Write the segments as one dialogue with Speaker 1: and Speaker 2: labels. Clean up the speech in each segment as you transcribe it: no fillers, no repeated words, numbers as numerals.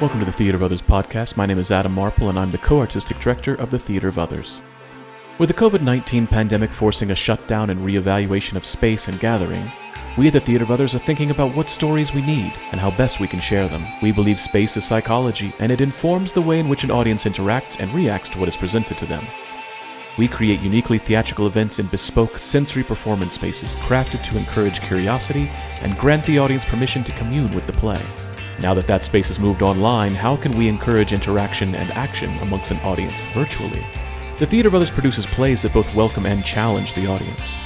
Speaker 1: Welcome to the Theatre of Others podcast. My name is Adam Marple, and I'm the co-artistic director of the Theatre of Others. With the COVID-19 pandemic forcing a shutdown and reevaluation of space and gathering, we at the Theatre of Others are thinking about what stories we need and how best we can share them. We believe space is psychology, and it informs the way in which an audience interacts and reacts to what is presented to them. We create uniquely theatrical events in bespoke sensory performance spaces crafted to encourage curiosity and grant the audience permission to commune with the play. Now that space has moved online, how can we encourage interaction and action amongst an audience virtually? The Theatre of Others produces plays that both welcome and challenge the audience.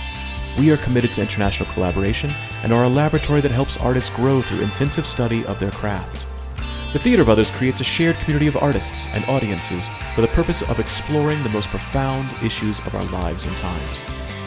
Speaker 1: We are committed to international collaboration and are a laboratory that helps artists grow through intensive study of their craft. The Theatre of Others creates a shared community of artists and audiences for the purpose of exploring the most profound issues of our lives and times.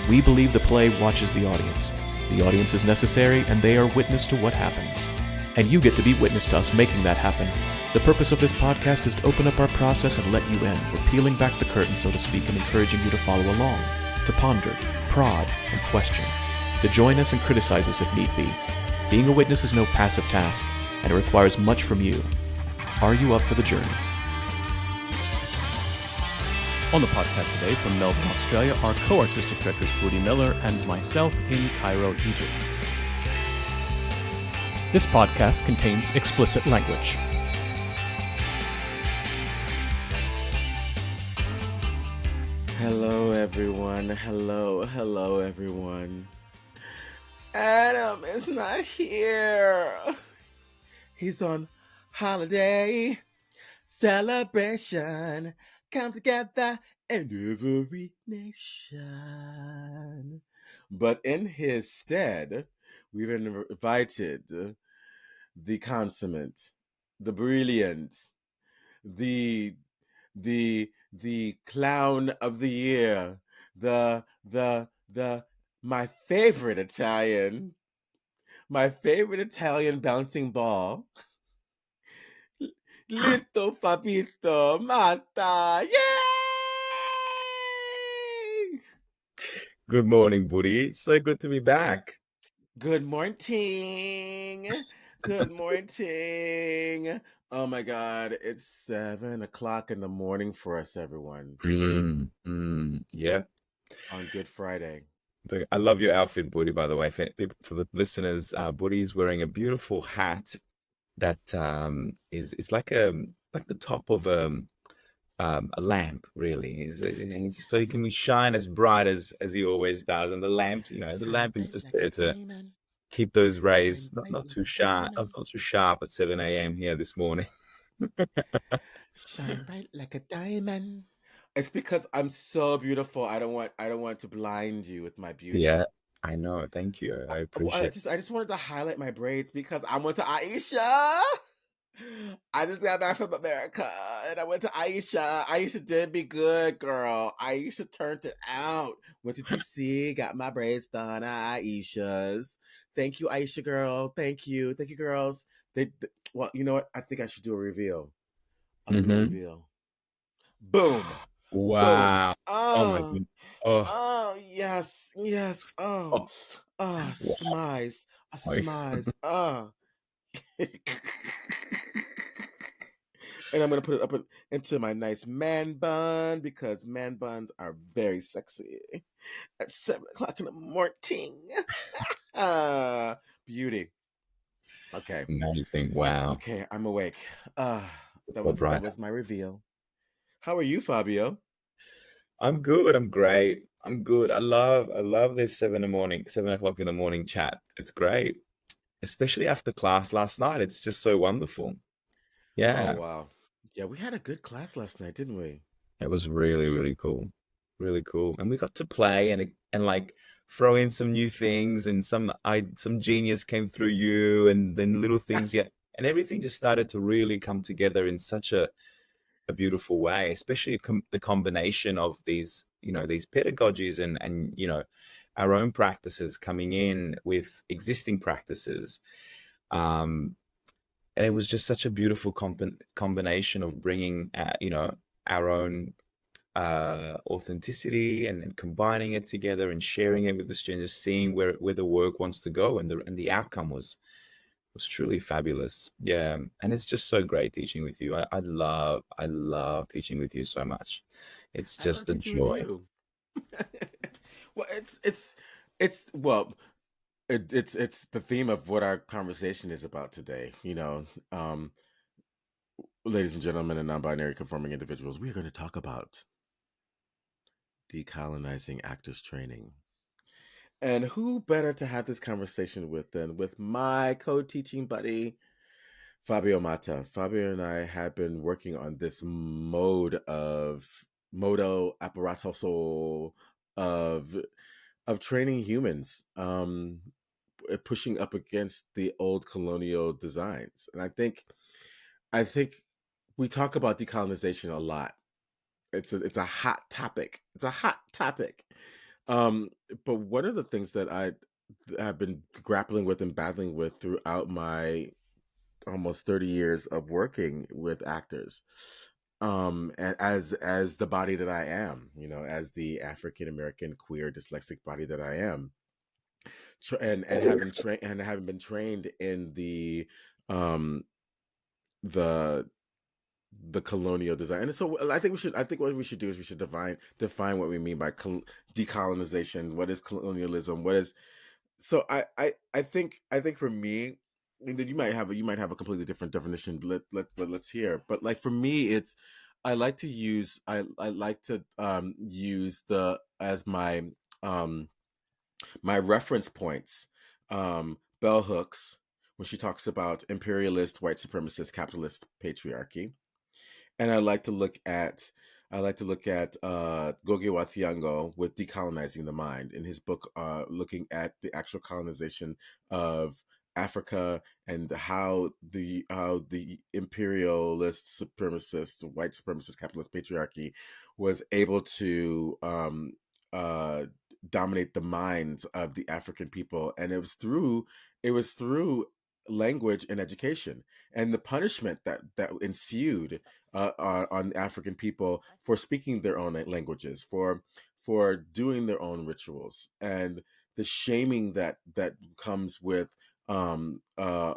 Speaker 1: We believe the play watches the audience. The audience is necessary, and they are witness to what happens. And you get to be witness to us making that happen. The purpose of this podcast is to open up our process and let you in. We're peeling back the curtain, so to speak, and encouraging you to follow along, to ponder, prod, and question, to join us and criticize us if need be. Being a witness is no passive task, and it requires much from you. Are you up for the journey? On the podcast today from Melbourne, Australia, our co-artistic directors Budi Miller and myself in Cairo, Egypt. This podcast contains explicit language.
Speaker 2: Hello, everyone. Hello, everyone. Adam is not here. He's on holiday, celebration, come together in every nation. But in his stead, we've invited the consummate, the brilliant, the clown of the year, my favorite Italian bouncing ball, Little Fabio Motta. Yay!
Speaker 3: Good morning, Budi. It's so good to be back.
Speaker 2: Good morning. Good morning. Oh my God, it's 7:00 in the morning for us, everyone.
Speaker 3: Yeah.
Speaker 2: On Good Friday.
Speaker 3: I love your outfit, Budi, by the way. For the listeners, Budi is wearing a beautiful hat that is like the top of a lamp, really. So he can shine as bright as he always does. And the lamp, the lamp is just there to keep those rays not too sharp at 7 a.m. here this morning.
Speaker 2: Shine bright like a diamond. It's because I'm so beautiful. I don't want to blind you with my beauty.
Speaker 3: Yeah, I know. Thank you. I appreciate it.
Speaker 2: I just wanted to highlight my braids because I went to Aisha. I just got back from America and I went to Aisha. Aisha did me good, girl. Aisha turned it out. Went to TC, got my braids done at Aisha's. Thank you, Aisha girl. Thank you, girls. Well, you know what? I think I should do a reveal. I'll do a reveal. Boom.
Speaker 3: Wow.
Speaker 2: Boom.
Speaker 3: Oh my goodness.
Speaker 2: Oh, yes. Oh,
Speaker 3: wow.
Speaker 2: smize. And I'm going to put it up into my nice man bun because man buns are very sexy at 7:00 in the morning. Beauty. Okay.
Speaker 3: Amazing. Wow.
Speaker 2: Okay, I'm awake. That was my reveal. How are you, Fabio?
Speaker 3: I'm good. I'm great. I'm good. I love this 7 o'clock in the morning chat. It's great. Especially after class last night. It's just so wonderful. Yeah.
Speaker 2: Oh, wow. Yeah, we had a good class last night, didn't we?
Speaker 3: It was really, really cool. Really cool. And we got to play and like throw in some new things, and some genius came through you, and then little things. Yeah. And everything just started to really come together in such a beautiful way, especially the combination of these pedagogies and our own practices coming in with existing practices. And it was just such a beautiful combination of bringing, our own authenticity and combining it together and sharing it with the students, seeing where the work wants to go, and the outcome was was truly fabulous. Yeah, and it's just so great teaching with you. I love teaching with you so much. It's
Speaker 2: I love
Speaker 3: just a
Speaker 2: teaching with
Speaker 3: joy.
Speaker 2: you. Well, it's well, it's the theme of what our conversation is about today. Um, ladies and gentlemen, and non-binary conforming individuals, we are going to talk about decolonizing actors training. And who better to have this conversation with than with my co-teaching buddy, Fabio Motta. Fabio and I have been working on this modo apparatoso of training humans, pushing up against the old colonial designs. And I think we talk about decolonization a lot. It's a hot topic. It's a hot topic. Um, but one of the things that I have been grappling with and battling with throughout my almost 30 years of working with actors, and as the body that I am, as the African American queer dyslexic body that I am, and having been trained in um the colonial design. And so I think what we should do is we should define what we mean by decolonization. What is colonialism? What is so I think for me, you might have a completely different definition. Let's hear. But like for me, it's I like to use the as um my reference points, bell hooks, when she talks about imperialist white supremacist capitalist patriarchy. And I like to look at Goge Wathiango with Decolonizing the Mind in his book, looking at the actual colonization of Africa and how the imperialist supremacist white supremacist capitalist patriarchy was able to uh, dominate the minds of the African people, and it was through language and education, and the punishment that ensued on African people for speaking their own languages, for doing their own rituals, and the shaming that comes with um, uh,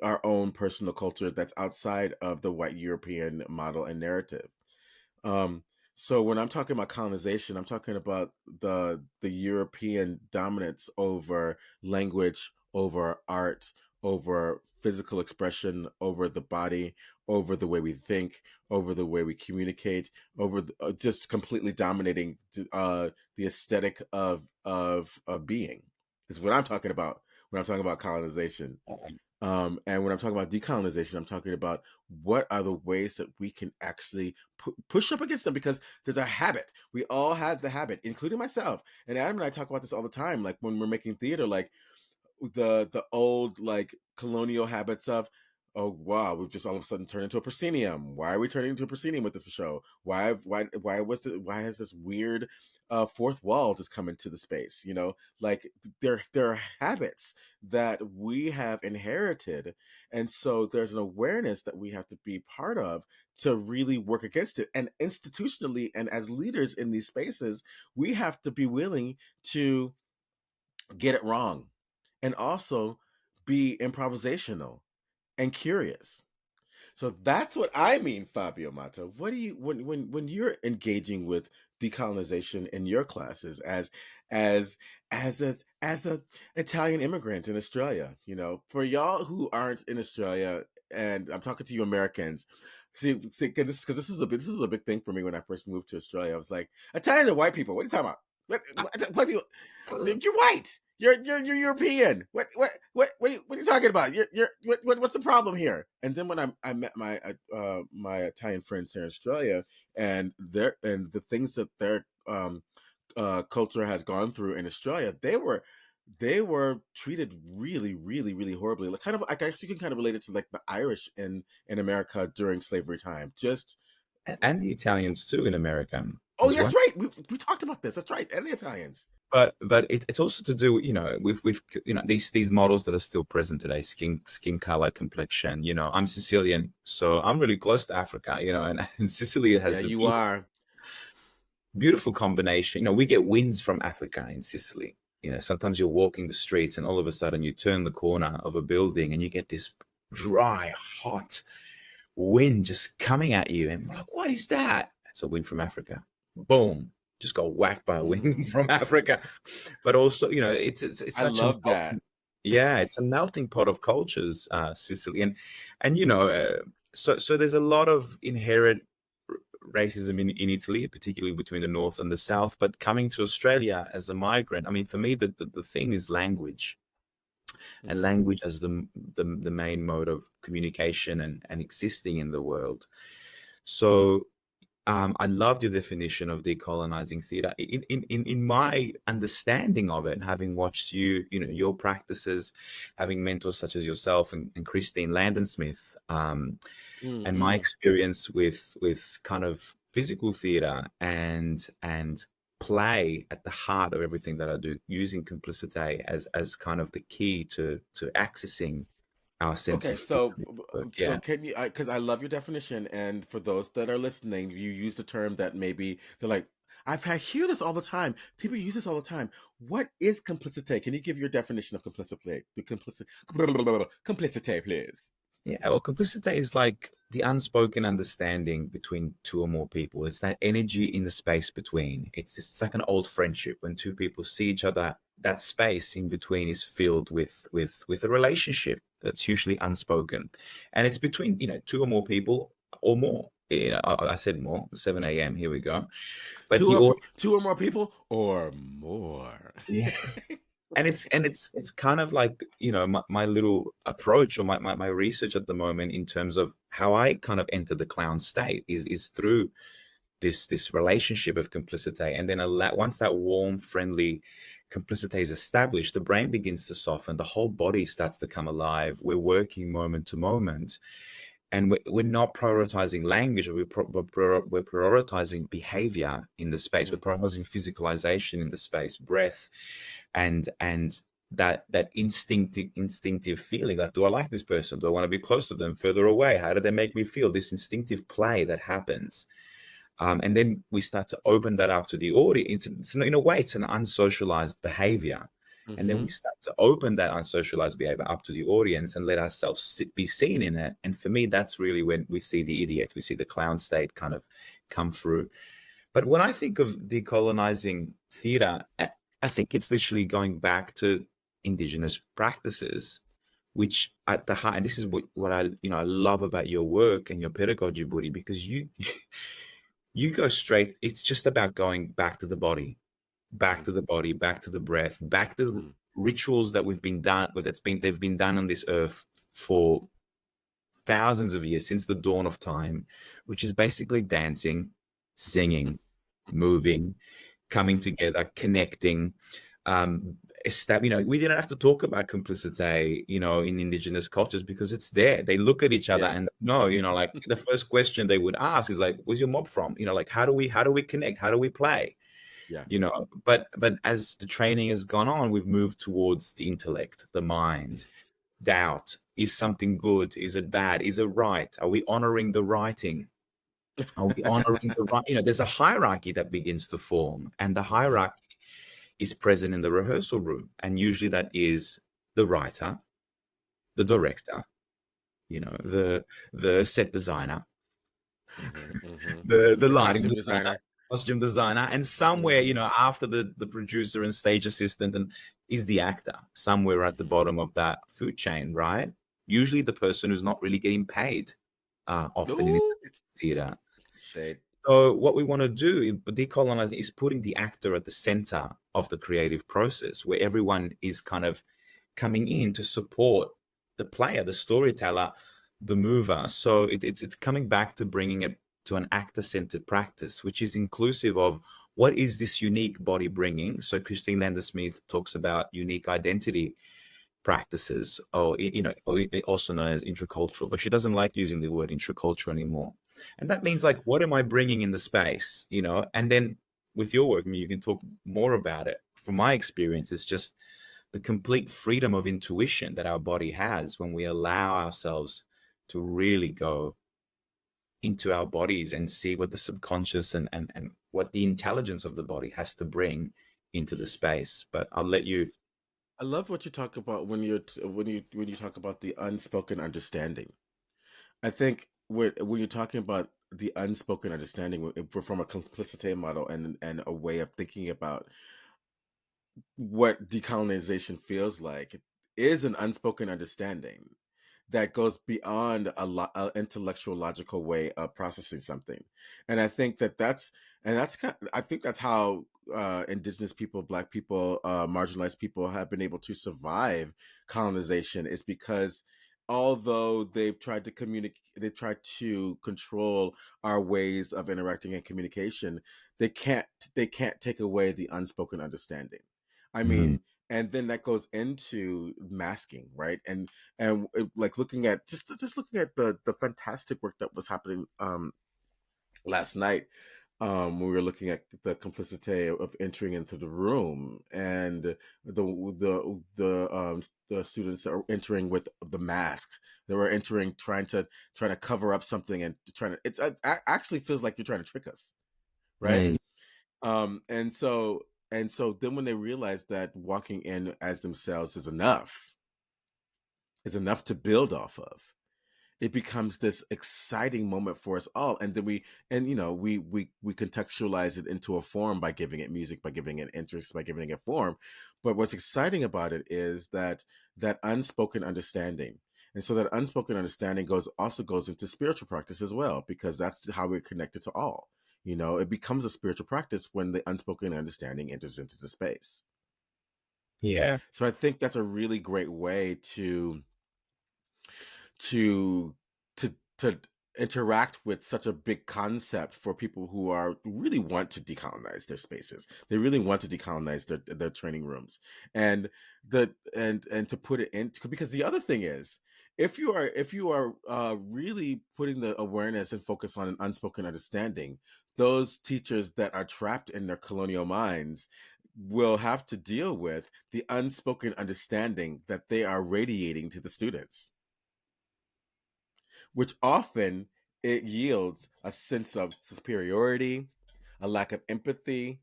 Speaker 2: our own personal culture that's outside of the white European model and narrative. Um, so when I'm talking about colonization, I'm talking about the European dominance over language, over art, over physical expression, over the body, over the way we think, over the way we communicate, over just completely dominating the aesthetic of being. Is what I'm talking about when I'm talking about colonization. And when I'm talking about decolonization, I'm talking about what are the ways that we can actually push up against them, because there's a habit. We all have the habit, including myself. And Adam and I talk about this all the time. Like when we're making theater, like the old like colonial habits of, oh wow, we've just all of a sudden turned into a proscenium. Why are we turning into a proscenium with this show? Why has this weird fourth wall just come into the space? Like there are habits that we have inherited, and so there's an awareness that we have to be part of to really work against it. And institutionally, and as leaders in these spaces, we have to be willing to get it wrong, and also be improvisational and curious. So that's what I mean, Fabio Mata. What do you when you're engaging with decolonization in your classes as as a Italian immigrant in Australia? For y'all who aren't in Australia, and I'm talking to you Americans. See, because this is a big thing for me when I first moved to Australia. I was like, Italians are white people. What are you talking about? White people? You're white. You're European. What are you talking about? What's the problem here? And then when I met my Italian friends here in Australia, and the things that their culture has gone through in Australia, they were treated really, really, really horribly. Like kind of, I guess you can kind of relate it to like the Irish in America during slavery time. Just
Speaker 3: And the Italians too in America
Speaker 2: oh,
Speaker 3: as
Speaker 2: yes,
Speaker 3: well.
Speaker 2: right. We talked about this. That's right, and the Italians.
Speaker 3: But it's also to do, with these models that are still present today: skin color, complexion. I'm Sicilian, so I'm really close to Africa. And Sicily
Speaker 2: Yeah,
Speaker 3: has a
Speaker 2: you are.
Speaker 3: beautiful combination. We get winds from Africa in Sicily. You know, sometimes you're walking the streets and all of a sudden you turn the corner of a building and you get this dry, hot wind just coming at you. And we're like, what is that? It's a wind from Africa. Boom. Just got whacked by a wind from Africa. But also, you know, it's
Speaker 2: I
Speaker 3: such a
Speaker 2: love that.
Speaker 3: yeah, it's a melting pot of cultures, Sicily, and you know, so there's a lot of inherent racism in Italy, particularly between the north and the south. But coming to Australia as a migrant, I mean, for me, the thing is language, and language as the main mode of communication and existing in the world. So I loved your definition of decolonizing theater. In my understanding of it, having watched you know, your practices, having mentors such as yourself and Christine Landon-Smith, and my experience with kind of physical theater and play at the heart of everything that I do, using complicity as kind of the key to accessing our sense
Speaker 2: Okay,
Speaker 3: of freedom.
Speaker 2: so
Speaker 3: Yeah.
Speaker 2: can you? Because I love your definition, and for those that are listening, you use the term that maybe they're like, hear this all the time. People use this all the time. What is complicity? Can you give your definition of complicity? Complicity, please.
Speaker 3: Yeah, well, complicity is like the unspoken understanding between two or more people. It's that energy in the space between. It's like an old friendship when two people see each other. That space in between is filled with a relationship that's usually unspoken, and it's between, you know, two or more people or more. You know, I said more. 7 a.m. Here we go. But
Speaker 2: Two or more people or more.
Speaker 3: yeah. And it's kind of like, you know, my little approach, or my research at the moment in terms of how I kind of enter the clown state is through this relationship of complicity. And then once that warm, friendly complicity is established, the brain begins to soften, the whole body starts to come alive. We're working moment to moment, and we're not prioritizing language. We're prioritizing behavior in the space. We're prioritizing physicalization in the space, breath, and that instinctive feeling, like, do I like this person? Do I want to be close to them, further away? How do they make me feel? This instinctive play that happens. And then we start to open that up to the audience. In a way, it's an unsocialized behavior. And then we start to open that unsocialized behavior up to the audience and let ourselves be seen in it. And for me, that's really when we see the idiot, we see the clown state kind of come through. But when I think of decolonizing theater, I think it's literally going back to indigenous practices, which at the heart, and this is what I love about your work and your pedagogy, Budi, because you go straight. It's just about going back to the body, back to the body, back to the breath, back to the rituals that they've been done on this earth for thousands of years, since the dawn of time, which is basically dancing, singing, moving, coming together, connecting. We didn't have to talk about complicity, in indigenous cultures, because it's there. They look at each other and no, like the first question they would ask is like, where's your mob from? Like, how do we connect? How do we play? But as the training has gone on, we've moved towards the intellect, the mind, doubt. Is something good? Is it bad? Is it right? Are we honoring the writing? Are we honoring the right? There's a hierarchy that begins to form, and the hierarchy is present in the rehearsal room. And usually that is the writer, the director, the set designer, the lighting designer, costume designer, and somewhere, after the producer and stage assistant, and is the actor, somewhere at the bottom of that food chain, right? Usually the person who's not really getting paid, often in theater.
Speaker 2: Shade.
Speaker 3: So what we want to do in decolonizing is putting the actor at the center of the creative process, where everyone is kind of coming in to support the player, the storyteller, the mover. So it's coming back to bringing it to an actor-centered practice, which is inclusive of what is this unique body bringing. So Christine Landon-Smith talks about unique identity practices, or also known as intracultural, but she doesn't like using the word intracultural anymore. And that means, like, what am I bringing in the space, and then with your work, you can talk more about it. From my experience, it's just the complete freedom of intuition that our body has when we allow ourselves to really go into our bodies and see what the subconscious and what the intelligence of the body has to bring into the space. But I'll let you.
Speaker 2: I love what you talk about when you talk about the unspoken understanding. I think when you're talking about the unspoken understanding, if we're from a complicity model and a way of thinking about what decolonization feels like, is an unspoken understanding that goes beyond a intellectual logical way of processing something. And I think that's I think that's how indigenous people, black people, marginalized people have been able to survive colonization, is because although they've tried to communicate, they've tried to control our ways of interacting and communication, they can't they can't take away the unspoken understanding. I
Speaker 3: Mhm.
Speaker 2: mean, and then that goes into masking, right? And like looking at just looking at the fantastic work that was happening last night, we were looking at the complicity of entering into the room, and the students that are entering with the mask. They were entering trying to cover up something, and trying to, it actually feels like you're trying to trick us, right?
Speaker 3: Mm.
Speaker 2: And so then when they realize that walking in as themselves is enough to build off of, it becomes this exciting moment for us all. And then we contextualize it into a form by giving it music, by giving it interest, by giving it form. But what's exciting about it is that unspoken understanding. And so that unspoken understanding also goes into spiritual practice as well, because that's how we're connected to all. It becomes a spiritual practice when the unspoken understanding enters into the space.
Speaker 3: Yeah.
Speaker 2: So I think that's a really great way to to interact with such a big concept for people who are really want to decolonize their spaces. They really want to decolonize their training rooms, and and to put it in, because the other thing is, if you are really putting the awareness and focus on an unspoken understanding, those teachers that are trapped in their colonial minds will have to deal with the unspoken understanding that they are radiating to the students, which often it yields a sense of superiority, a lack of empathy,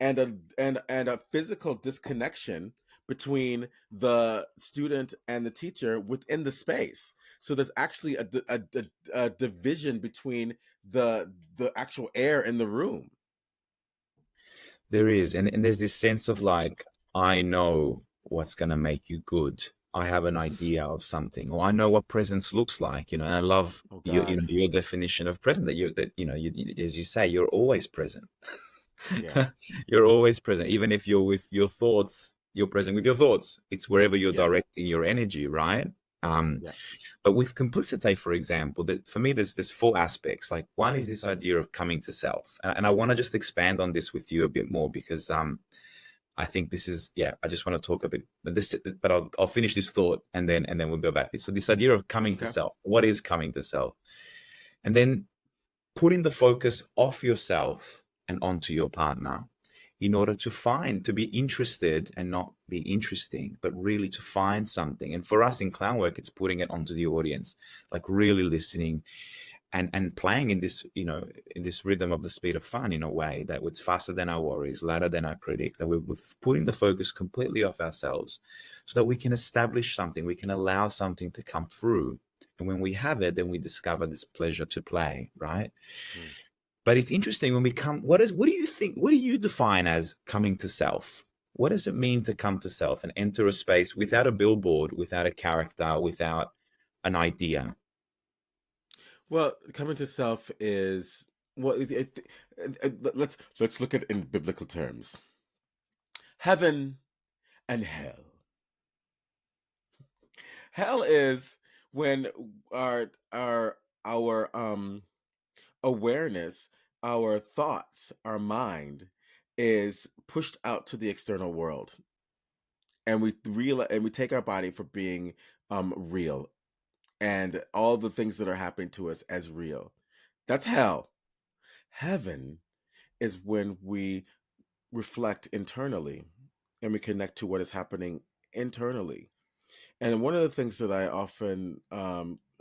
Speaker 2: and a physical disconnection between the student and the teacher within the space. So there's actually a division between the actual air in the room.
Speaker 3: There is, and there's this sense of like, I know what's gonna make you good. I have an idea of something, or I know what presence looks like, And I love
Speaker 2: Oh
Speaker 3: your,
Speaker 2: God,
Speaker 3: your definition of present. As you say, you're always present.
Speaker 2: yeah,
Speaker 3: You're always present, even if you're with your thoughts. You're present with your thoughts. It's wherever you're
Speaker 2: yeah,
Speaker 3: directing your energy, right? Um,
Speaker 2: yeah.
Speaker 3: but with complicity, for example, that for me, there's four aspects. Like one is this idea of coming to self, and I want to just expand on this with you a bit more because I think this is I just want to talk a bit, but I'll finish this thought and then we'll go back. So this idea of coming to
Speaker 2: Okay,
Speaker 3: self. What is coming to self? And then putting the focus off yourself and onto your partner in order to be interested and not be interesting, but really to find something. And for us in clown work, it's putting it onto the audience, like really listening and playing in this, in this rhythm of the speed of fun, in a way that it's faster than our worries, louder than our critic, that we're putting the focus completely off ourselves so that we can establish something, we can allow something to come through. And when we have it, then we discover this pleasure to play, right?
Speaker 2: mm.
Speaker 3: But it's interesting when we come, what do you think, what do you define as coming to self? What does it mean to come to self and enter a space without a billboard, without a character, without an idea?
Speaker 2: Well, coming to self is, well. Let's look at it in biblical terms. Heaven and hell. Hell is when our awareness, our thoughts, our mind is pushed out to the external world, and we take our body for being real, and all the things that are happening to us as real. That's hell. Heaven is when we reflect internally and we connect to what is happening internally. And one of the things that I often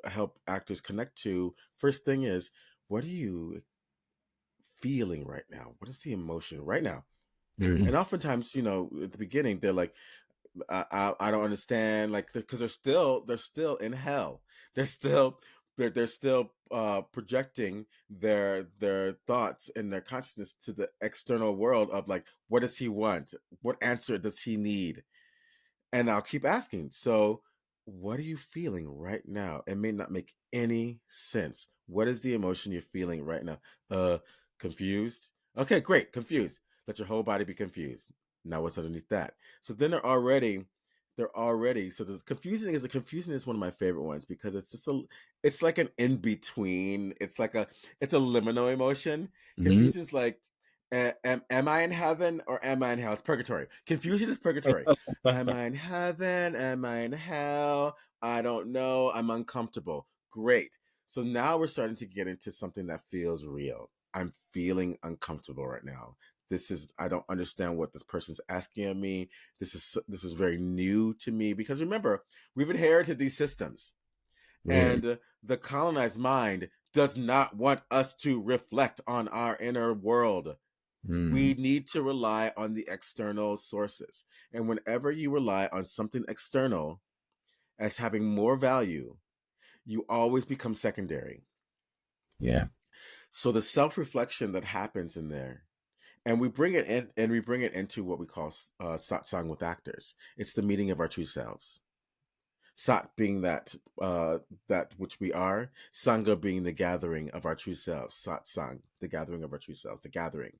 Speaker 2: help actors connect to, first thing is, what are you feeling right now? What is the emotion right now? And oftentimes, at the beginning, they're like, I don't understand, like, because they're still in hell. They're still projecting their thoughts and their consciousness to the external world of, like, what does he want? What answer does he need? And I'll keep asking. So, what are you feeling right now? It may not make any sense. What is the emotion you're feeling right now? Confused. Okay, great. Confused. Let your whole body be confused. Now, what's underneath that? So then they're already. So the confusion is one of my favorite ones, because it's like an in between. It's a liminal emotion.
Speaker 3: Mm-hmm.
Speaker 2: Confusion is like, am I in heaven or am I in hell? It's purgatory. Confusion is purgatory. Am I in heaven? Am I in hell? I don't know. I'm uncomfortable. Great. So now we're starting to get into something that feels real. I'm feeling uncomfortable right now. I don't understand what this person's asking of me. This is very new to me, because remember, we've inherited these systems,
Speaker 3: Really?
Speaker 2: and the colonized mind does not want us to reflect on our inner world. We
Speaker 3: Mm.
Speaker 2: need to rely on the external sources. And whenever you rely on something external as having more value, you always become secondary.
Speaker 3: Yeah.
Speaker 2: So the self-reflection that happens in there, and we bring it into what we call satsang with actors. It's the meeting of our true selves. Sat being that which we are, Sangha being the gathering of our true selves. Satsang, the gathering of our true selves, the gathering.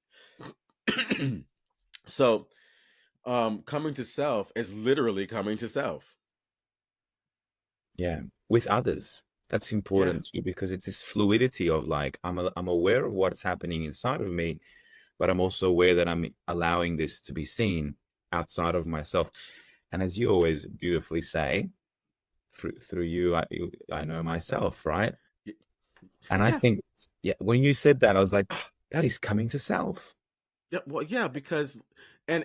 Speaker 2: So coming to self is literally coming to self.
Speaker 3: Yeah. With others. That's
Speaker 2: Yeah.
Speaker 3: important too, because it's this fluidity of like, I'm aware of what's happening inside of me, but I'm also aware that I'm allowing this to be seen outside of myself. And as you always beautifully say, through you, I know myself, right? And I
Speaker 2: Yeah.
Speaker 3: think, yeah, when you said that, I was like, that is coming to self.
Speaker 2: Yeah, well, yeah, because and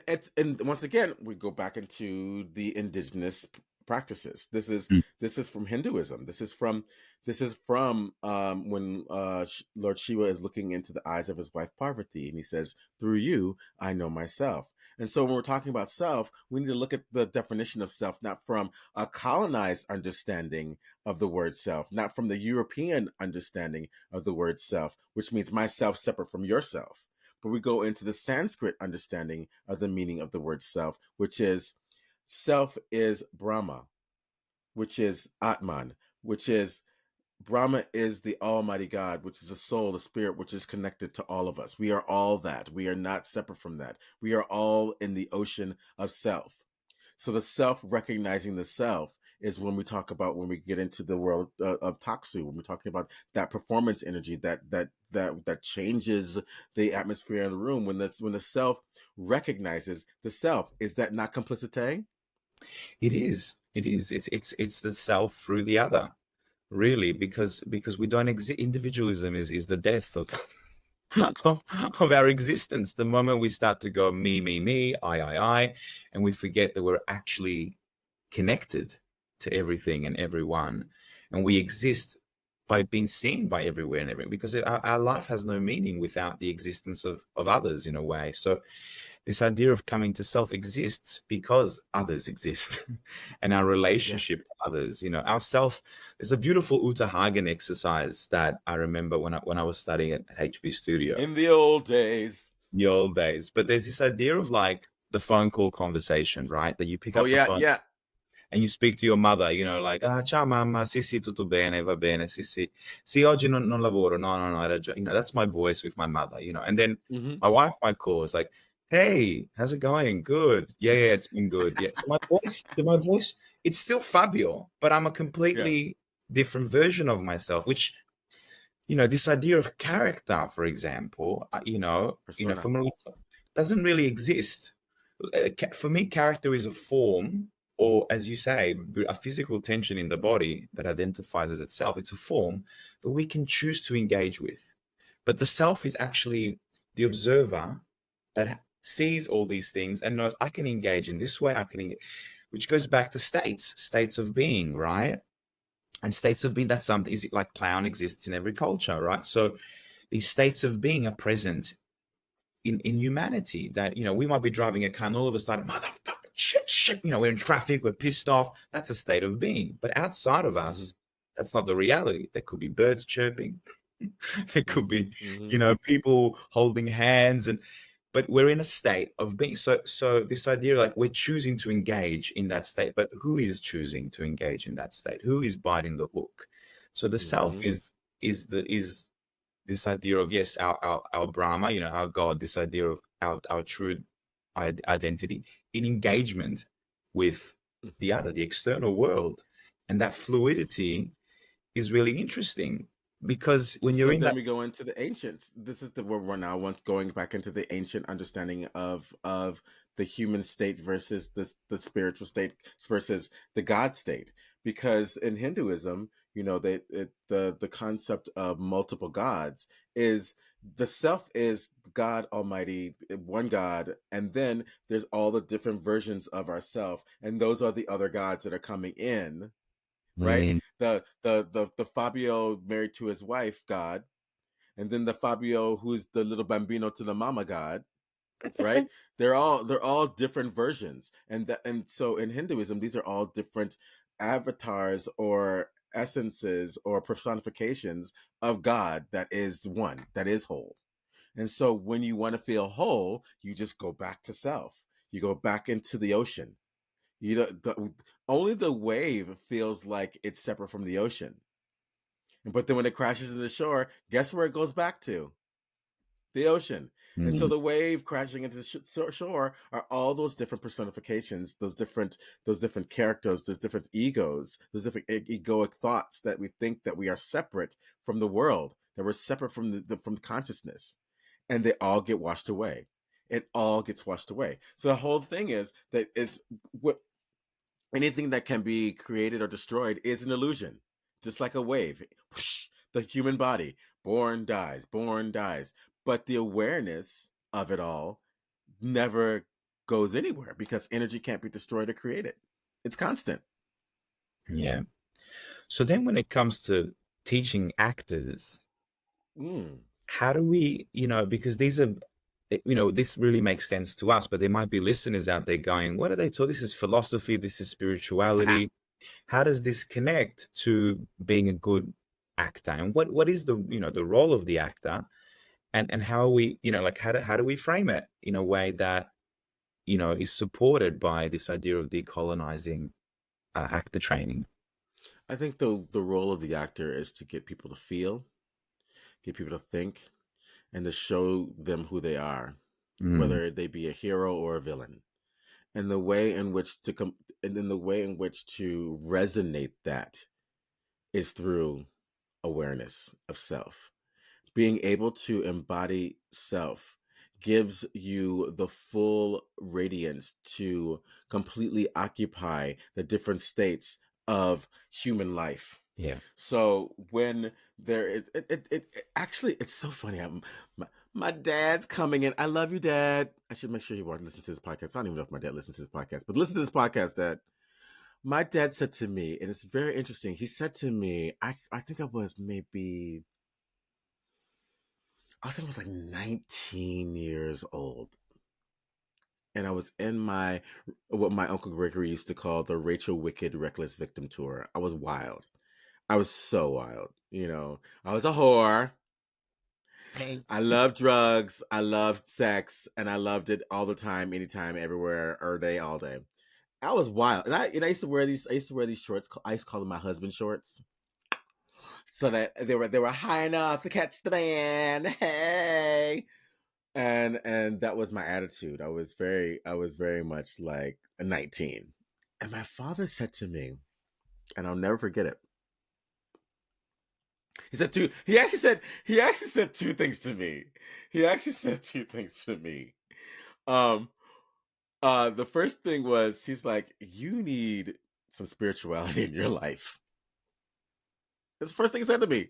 Speaker 2: once again we go back into the indigenous practices.
Speaker 3: Mm.
Speaker 2: This is from Hinduism. This is from when Lord Shiva is looking into the eyes of his wife Parvati, and he says, "Through you, I know myself." And so when we're talking about self, we need to look at the definition of self not from a colonized understanding of the word self, not from the European understanding of the word self, which means myself separate from yourself, but we go into the Sanskrit understanding of the meaning of the word self is Brahma, which is Atman, which is Brahma is the Almighty God, which is the soul, the spirit, which is connected to all of us. We are all that. We are not separate from that. We are all in the ocean of self. So the self recognizing the self is when we get into the world of taksu, when we're talking about that performance energy that changes the atmosphere in the room. When the self recognizes the self, is that not complicite?
Speaker 3: It is. It is. It's the self through the other, really, because we don't exist. Individualism is the death of of our existence. The moment we start to go me, I, and we forget that we're actually connected to everything and everyone, and we exist by being seen by everywhere and everything, because our life has no meaning without the existence of others, in a way. So this idea of coming to self exists because others exist and our
Speaker 2: Yeah.
Speaker 3: relationship to others, our self. There's a beautiful Uta Hagen exercise that I remember when I was studying at HB Studio,
Speaker 2: In the old days.
Speaker 3: the old days. But there's this idea of like the phone call conversation, right? That you pick
Speaker 2: Oh
Speaker 3: up the
Speaker 2: yeah,
Speaker 3: phone
Speaker 2: yeah.
Speaker 3: and you speak to your mother, like, ciao mamma, sì, sì, tutto bene, va bene, sì, sì. Sì, oggi non lavoro, no, no, no, hai ragione. That's my voice with my mother, and then
Speaker 2: Hmm.
Speaker 3: my wife might call, it's like, hey, how's it going? Good. Yeah, yeah, it's been good. Yeah. So my voice, it's still Fabio, but I'm a
Speaker 2: Yeah.
Speaker 3: completely different version of myself, which, this idea of character, for example,
Speaker 2: Persona.
Speaker 3: for me, doesn't really exist. For me, character is a form, or as you say, a physical tension in the body that identifies as itself. It's a form that we can choose to engage with. But the self is actually the observer that sees all these things and knows I can engage in this way, which goes back to states of being, right? And states of being, that's something, is it like clown exists in every culture, right? So these states of being are present in humanity, that we might be driving a car and all of a sudden, motherfucker, shit, we're in traffic, we're pissed off. That's a state of being. But outside of
Speaker 2: Mm-hmm.
Speaker 3: us, that's not the reality. There could be birds chirping. There could be,
Speaker 2: Mm-hmm.
Speaker 3: people holding hands, but we're in a state of being. So this idea, like, we're choosing to engage in that state, but who is choosing to engage in that state? Who is biting the hook? So the self
Speaker 2: Mm-hmm.
Speaker 3: is this idea of, yes, our Brahma, our God, this idea of our true identity in engagement with the other, the external world. And that fluidity is really interesting, because when you're
Speaker 2: So
Speaker 3: in
Speaker 2: then
Speaker 3: that.
Speaker 2: we go into the ancients. This is the where we're now going back into the ancient understanding of the human state versus the spiritual state versus the God state. Because in Hinduism, the concept of multiple gods is the self is God Almighty, one God, and then there's all the different versions of ourself, and those are the other gods that are coming in, right?
Speaker 3: Mm,
Speaker 2: The Fabio married to his wife God, and then the Fabio who's the little bambino to the mama God, right? They're all different versions, and so in Hinduism, these are all different avatars or essences or personifications of God that is one, that is whole. And so when you want to feel whole, you just go back to self. You go back into the ocean. Only the wave feels like it's separate from the ocean. But then when it crashes into the shore, guess where it goes back to? The ocean. And so
Speaker 3: mm,
Speaker 2: the wave crashing into the shore are all those different personifications, those different characters, those different egos, those different egoic thoughts that we think that we are separate from the world, that we're separate from from consciousness, and they all get washed away. It all gets washed away. So the whole thing is that is what anything that can be created or destroyed is an illusion, just like a wave. The human body, born, dies, born, dies. But the awareness of it all never goes anywhere because energy can't be destroyed or created. It's constant.
Speaker 3: yeah. So then when it comes to teaching actors,
Speaker 2: Mm.
Speaker 3: how do we, because these are, this really makes sense to us, but there might be listeners out there going, what are they talking? This is philosophy, this is spirituality. How does this connect to being a good actor? And what is the role of the actor? And how are we, like, how do we frame it in a way that, is supported by this idea of decolonizing actor training?
Speaker 2: I think the role of the actor is to get people to feel, get people to think, and to show them who they are,
Speaker 3: Mm,
Speaker 2: whether they be a hero or a villain. And the way in which to come, and then the way in which to resonate that is through awareness of self. Being able to embody self gives you the full radiance to completely occupy the different states of human life.
Speaker 3: yeah.
Speaker 2: So when there is, actually, it's so funny. My dad's coming in. I love you, Dad. I should make sure he listens to this podcast. I don't even know if my dad listens to this podcast, but listen to this podcast, Dad. My dad said to me, and it's very interesting. He said to me, I think I was maybe, I think I was like 19 years old. And I was in what my Uncle Gregory used to call the Rachel Wicked Reckless Victim Tour. I was wild. I was so wild. I was a whore. I loved drugs. I loved sex. And I loved it all the time, anytime, everywhere, every day, all day. I was wild. And I used to wear these shorts. I used to call them my husband shorts. So that they were high enough to catch the man. Hey. And that was my attitude. I was very much like a 19. And my father said to me, and I'll never forget it. He actually said two things to me. He actually said two things to me. Um the first thing was, he's like, you need some spirituality in your life. That's the first thing he said to me.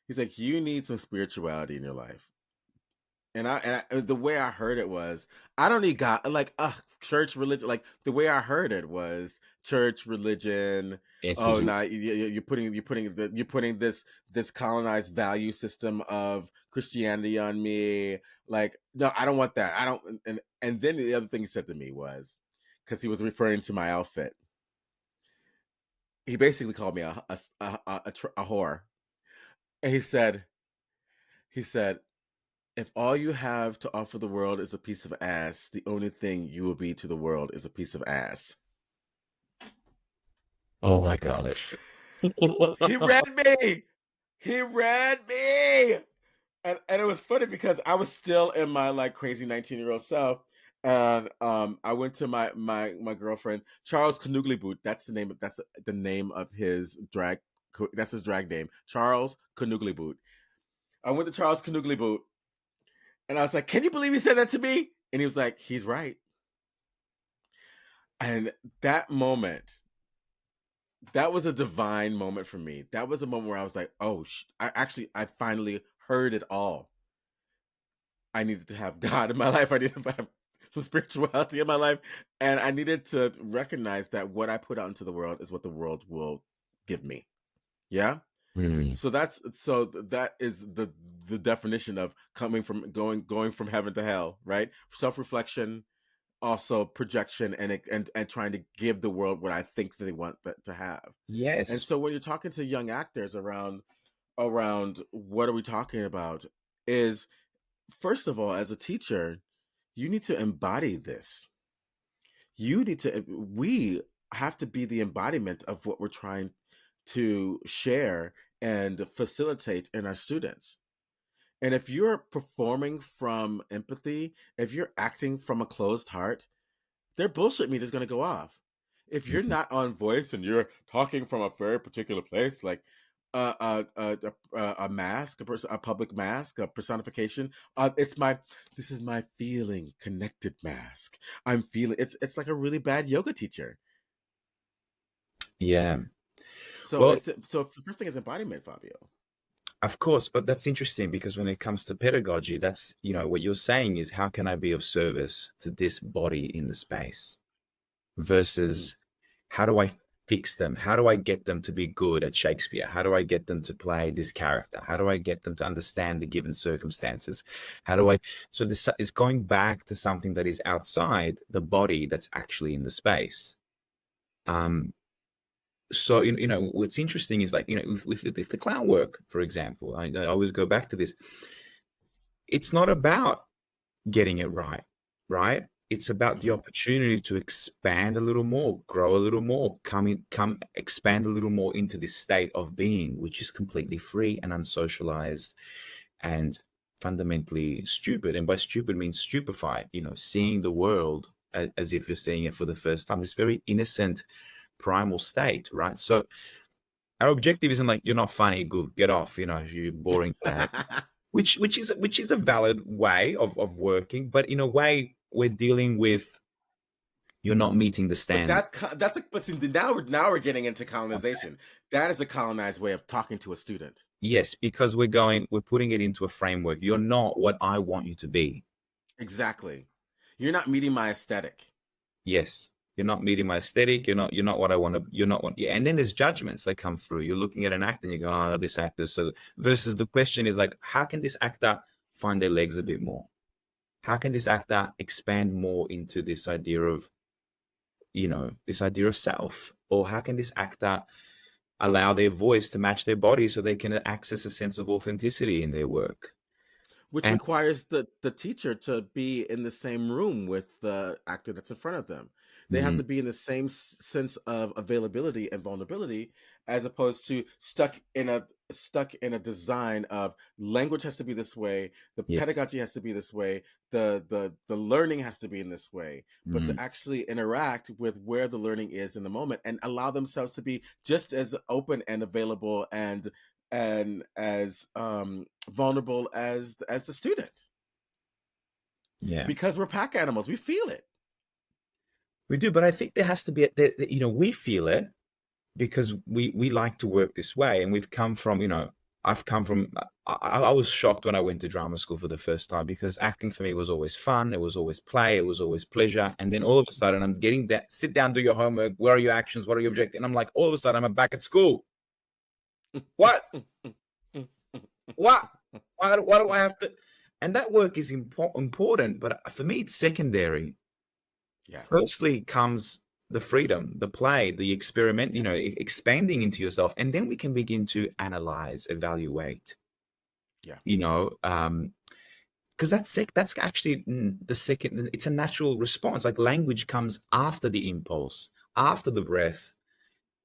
Speaker 2: He's like, you need some spirituality in your life. And the way I heard it was, I don't need God, like church religion. Like the way I heard it was church religion.
Speaker 3: Yes,
Speaker 2: Oh
Speaker 3: you.
Speaker 2: no, you're putting this colonized value system of Christianity on me. Like no, I don't want that. I don't. And then the other thing he said to me was, because he was referring to my outfit, he basically called me a whore, and he said, if all you have to offer the world is a piece of ass, the only thing you will be to the world is a piece of ass.
Speaker 3: Oh my God.
Speaker 2: He read me. He read me. And it was funny because I was still in my like crazy 19-year-old self. And I went to my girlfriend, Charles Boot. That's the name of his drag. That's his drag name, Charles Boot. I went to Charles Boot, and I was like, "Can you believe he said that to me?" And he was like, "He's right." And that moment, that was a divine moment for me. That was a moment where I was like, "Oh, I finally heard it all. I needed to have God in my life. I needed to have some spirituality in my life, and I needed to recognize that what I put out into the world is what the world will give me." Yeah.
Speaker 3: Mm.
Speaker 2: So that is the definition of coming from going from heaven to hell, right? Self-reflection, also projection, and trying to give the world what I think they want that to have. And
Speaker 3: Yes.
Speaker 2: so when you're talking to young actors around what are we talking about, is first of all, as a teacher, you need to embody this. We have to be the embodiment of what we're trying to share and facilitate in our students. And if you're performing from empathy, if you're acting from a closed heart, their bullshit meter is going to go off. If you're
Speaker 3: Mhm.
Speaker 2: not on voice and you're talking from a very particular place, like a mask, a public mask, a personification, this is my feeling connected mask. I'm feeling it's like a really bad yoga teacher.
Speaker 3: Yeah.
Speaker 2: So
Speaker 3: Well,
Speaker 2: so the first thing is embodiment, Fabio.
Speaker 3: of course, but that's interesting because when it comes to pedagogy, that's, what you're saying is how can I be of service to this body in the space
Speaker 2: Mhm.
Speaker 3: versus how do I fix them? How do I get them to be good at Shakespeare? How do I get them to play this character? How do I get them to understand the given circumstances? How do I, so this is going back to something that is outside the body that's actually in the space. Um, so what's interesting is like with the clown work, for example, I always go back to this. It's not about getting it right. It's about the
Speaker 2: Mhm.
Speaker 3: opportunity to expand a little more, grow a little more, come expand a little more into this state of being, which is completely free and unsocialized and fundamentally stupid. And by stupid means stupefied, seeing the world as if you're seeing it for the first time, this very innocent primal state, right? So our objective isn't like you're not funny, good, get off, you're boring bad, which is a valid way of working, but in a way we're dealing with you're not meeting the
Speaker 2: But
Speaker 3: standard.
Speaker 2: but see, now we're getting into colonization. That is a colonized way of talking to a student.
Speaker 3: Yes, because we're putting it into a framework. You're not what I want you to be.
Speaker 2: Exactly. You're not meeting my aesthetic.
Speaker 3: Yes, you're not meeting my aesthetic. You're not what I want to. You're not what. Yeah, and then there's judgments that come through. You're looking at an actor and you go, oh, this actor. So versus the question is like, how can this actor find their legs a bit more? How can this actor expand more into this idea of self? Or how can this actor allow their voice to match their body so they can access a sense of authenticity in their work?
Speaker 2: Which
Speaker 3: And
Speaker 2: requires the teacher to be in the same room with the actor that's in front of them. They have
Speaker 3: mm,
Speaker 2: to be in the same sense of availability and vulnerability, as opposed to stuck in a design of language has to be this way, the
Speaker 3: yes,
Speaker 2: pedagogy has to be this way, the learning has to be in this way, but
Speaker 3: mm,
Speaker 2: to actually interact with where the learning is in the moment and allow themselves to be just as open and available and as vulnerable as the student,
Speaker 3: yeah,
Speaker 2: because we're pack animals. We feel it.
Speaker 3: we do. But I think there has to be, we feel it because we like to work this way, and we've come from, I've come from, I was shocked when I went to drama school for the first time, because acting for me was always fun. It was always play. It was always pleasure. And then all of a sudden I'm getting that, sit down, do your homework. Where are your actions? What are your objectives? And I'm like, all of a sudden I'm back at school. What? What? Why do I have to? And that work is important, but for me, it's secondary.
Speaker 2: Yeah.
Speaker 3: Firstly comes the freedom, the play, the experiment, expanding into yourself. And then we can begin to analyze, evaluate.
Speaker 2: Yeah.
Speaker 3: Because that's actually the second, it's a natural response. Like language comes after the impulse, after the breath.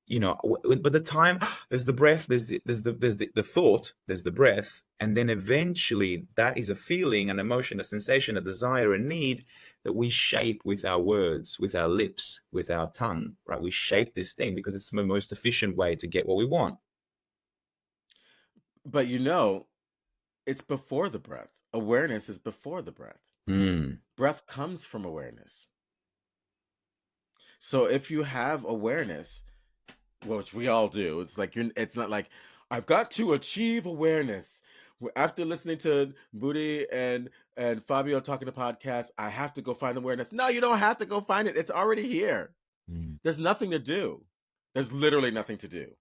Speaker 3: But the time, there's the breath, there's the thought, there's the breath, and then eventually that is a feeling, an emotion, a sensation, a desire, a need that we shape with our words, with our lips, with our tongue, right? We shape this thing because it's the most efficient way to get what we want.
Speaker 2: But it's before the breath. Awareness is before the breath. Breath comes from awareness. So if you have awareness, which we all do, it's not like I've got to achieve awareness. After listening to Budi and Fabio talking to podcasts, I have to go find awareness. No, you don't have to go find it. It's already here. There's nothing to do. There's literally nothing to do.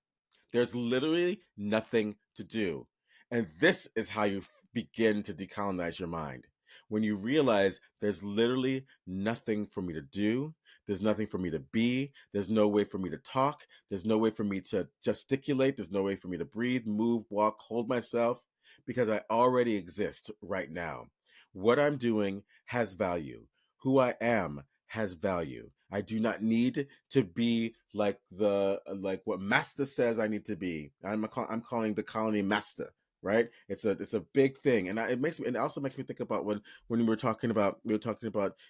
Speaker 2: There's literally nothing to do. And this is how you begin to decolonize your mind. When you realize there's literally nothing for me to do, there's nothing for me to be, there's no way for me to talk, there's no way for me to gesticulate, there's no way for me to breathe, move, walk, hold myself, because I already exist right now. What I'm doing has value. Who I am has value. I do not need to be like what master says I need to be. I'm calling the colony master, right? It's a big thing, and it also makes me think about when we were talking about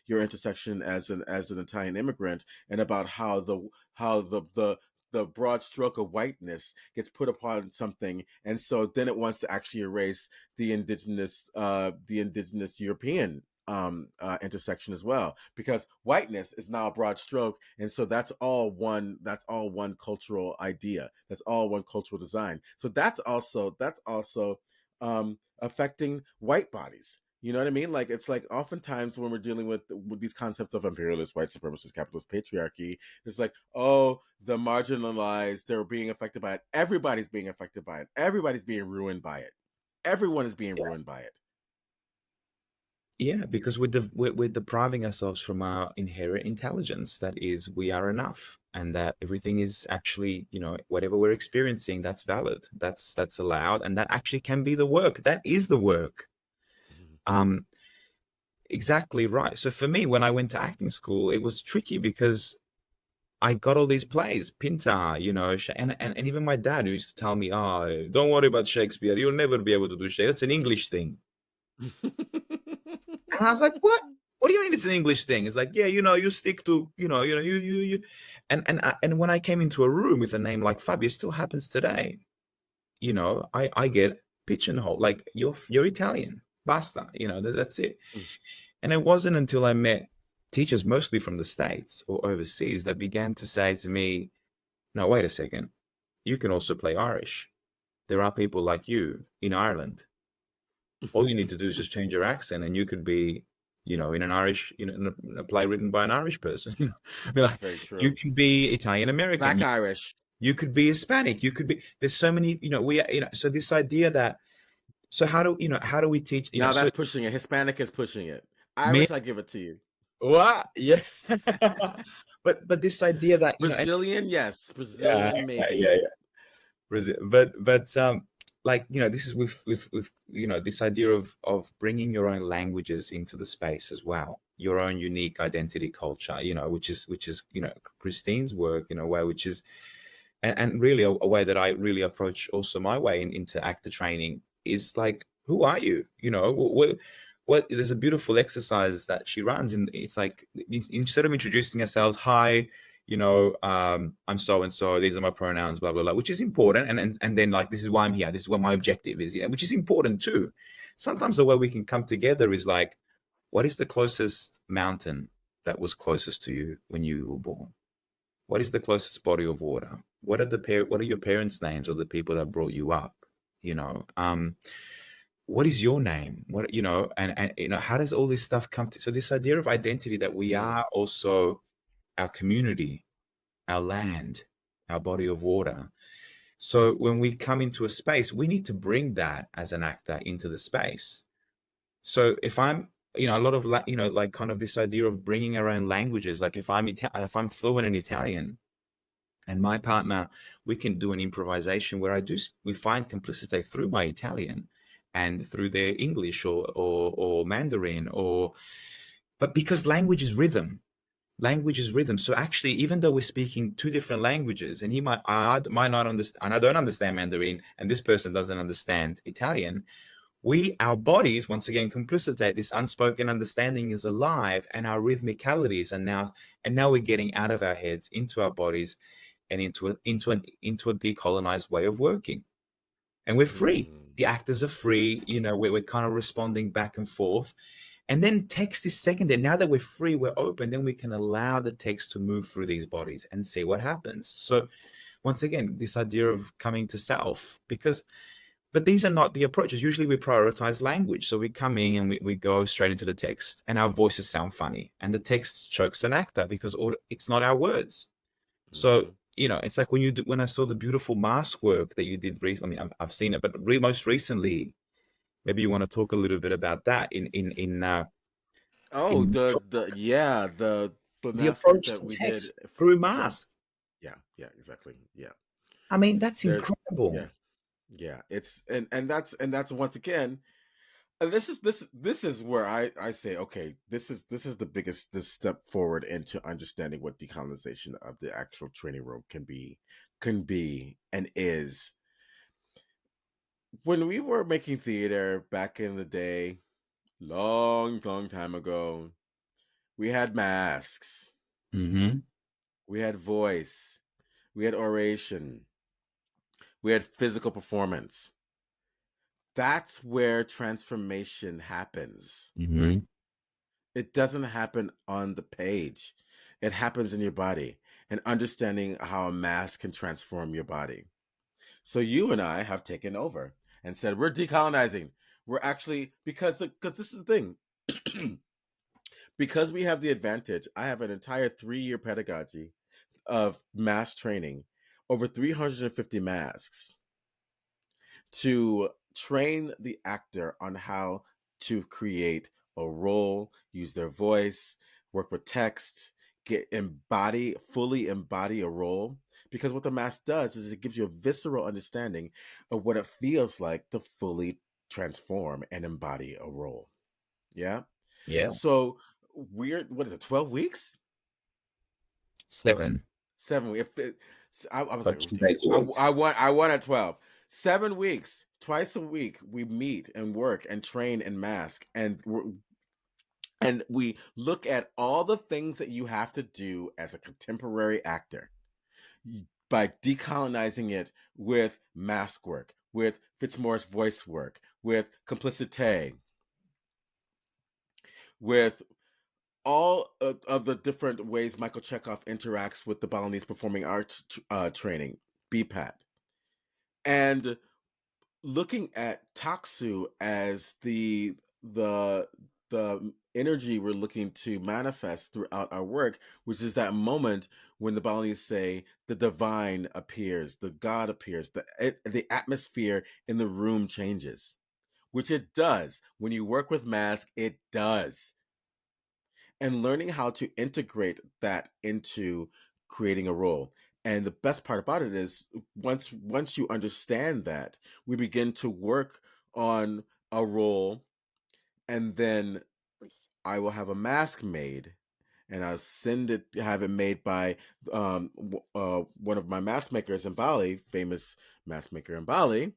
Speaker 2: your intersection as an Italian immigrant, and about how the broad stroke of whiteness gets put upon something, and so then it wants to actually erase the indigenous European intersection as well, because whiteness is now a broad stroke, and so that's all one cultural idea, that's all one cultural design. So that's also affecting white bodies. You know what I mean? Like, it's like oftentimes when we're dealing with these concepts of imperialist, white supremacist, capitalist patriarchy, it's like, oh, the marginalized, they're being affected by it. Everybody's being affected by it. Everybody's being ruined by it. Everyone is being ruined by it.
Speaker 3: Yeah, because we're depriving ourselves from our inherent intelligence. That is, we are enough, and that everything is actually, whatever we're experiencing, that's valid, that's allowed, and that actually can be the work. That is the work. Exactly right. So for me, when I went to acting school, it was tricky because I got all these plays, Pinta, and even my dad used to tell me, "Oh, don't worry about Shakespeare. You'll never be able to do Shakespeare. It's an English thing." And I was like, "What? What do you mean it's an English thing?" It's like, "Yeah, you stick to, you." And when I came into a room with a name like Fabio, it still happens today. I get pigeonholed, like you're Italian, basta. That's it. And it wasn't until I met teachers, mostly from the States or overseas, that began to say to me, "No, wait a second. You can also play Irish. There are people like you in Ireland. All you need to do is just change your accent, and you could be, in an Irish, in a play written by an Irish person.
Speaker 2: That's very true.
Speaker 3: You can be Italian American,
Speaker 2: Black Irish.
Speaker 3: You could be Hispanic. You could be. There's so many. So this idea that. So how do we teach?
Speaker 2: Now that's pushing it. Hispanic is pushing it. Irish, I give it to you.
Speaker 3: What? Yeah. but this idea that
Speaker 2: Brazilian, yes, Brazilian, maybe.
Speaker 3: Yeah. Brazil, but this is with this idea of bringing your own languages into the space as well, your own unique identity culture, which is Christine's work in a way, which is and really a way that I really approach also my way into actor training is like, who are you? What there's a beautiful exercise that she runs, and it's like, instead of introducing ourselves, hi, I'm so and so, these are my pronouns, blah blah blah, which is important, and then like, this is why I'm here, this is what my objective is, which is important too. Sometimes the way we can come together is like, what is the closest mountain that was closest to you when you were born? What is the closest body of water? What are your parents' names, or the people that brought you up? What is your name? What, and how does all this stuff come to? So this idea of identity, that we
Speaker 2: Mm.
Speaker 3: are also our community, our land, our body of water. So when we come into a space, we need to bring that as an actor into the space. So if I'm, a lot of, like kind of this idea of bringing our own languages, like if I'm fluent in Italian, and my partner, we can do an improvisation where we find complicity through my Italian and through their English or Mandarin, but because language is rhythm. So actually, even though we're speaking two different languages, and I might not understand, and I don't understand Mandarin, and this person doesn't understand Italian, our bodies, once again, complicitate. This unspoken understanding is alive, and our rhythmicalities are now we're getting out of our heads into our bodies and into a decolonized way of working, and we're free.
Speaker 2: Mm.
Speaker 3: The actors are free. We're kind of responding back and forth, and then text is secondary. Now that we're free, we're open, then we can allow the text to move through these bodies and see what happens. So once again, this idea of coming to self, but these are not the approaches. Usually we prioritize language. So we come in and we go straight into the text, and our voices sound funny, and the text chokes an actor because it's not our words. So,
Speaker 2: Mm-hmm.
Speaker 3: it's like when I saw the beautiful mask work that you did recently. I mean, I've seen it, but most recently, maybe you want to talk a little bit about that
Speaker 2: Oh,
Speaker 3: in
Speaker 2: the
Speaker 3: the
Speaker 2: mask work
Speaker 3: approach
Speaker 2: that
Speaker 3: to
Speaker 2: we did
Speaker 3: text through
Speaker 2: for
Speaker 3: mask.
Speaker 2: yeah, exactly. Yeah.
Speaker 3: I mean, that's
Speaker 2: There's
Speaker 3: incredible.
Speaker 2: yeah, yeah. It's and that's once again, and this is where I say, okay, this is the biggest this step forward into understanding what decolonization of the actual training room can be and is. When we were making theater back in the day, long time ago, we had masks,
Speaker 3: Mm-hmm.
Speaker 2: we had voice, we had oration, we had physical performance. That's where transformation happens.
Speaker 3: Mm-hmm.
Speaker 2: It doesn't happen on the page. It happens in your body, and understanding how a mask can transform your body. So you and I have taken over and said we're decolonizing. We're actually because this is the thing. Because we have the advantage. I have an entire 3-year pedagogy of mask training, over 350 masks to train the actor on how to create a role, use their voice, work with text, fully embody a role. Because what the mask does is it gives you a visceral understanding of what it feels like to fully transform and embody a role. Yeah.
Speaker 3: Yeah.
Speaker 2: So what is it, 12 weeks?
Speaker 3: 7.
Speaker 2: 7 weeks. I was like,
Speaker 3: But 2 days a
Speaker 2: I,
Speaker 3: week.
Speaker 2: I want at 12. 7 weeks, twice a week, we meet and work and train and mask, and we look at all the things that you have to do as a contemporary actor by decolonizing it with mask work, with Fitzmaurice voice work, with complicité, with all of the different ways Michael Chekhov interacts with the Balinese performing arts training, BPAT, and looking at Taksu as the the energy we're looking to manifest throughout our work, which is that moment when the Balinese say the divine appears, the God appears, the atmosphere in the room changes, which it does when you work with mask. It does, and learning how to integrate that into creating a role. And the best part about it is once you understand that, we begin to work on a role, and then I will have a mask made, and I'll have it made by one of my mask makers in Bali, famous mask maker in Bali,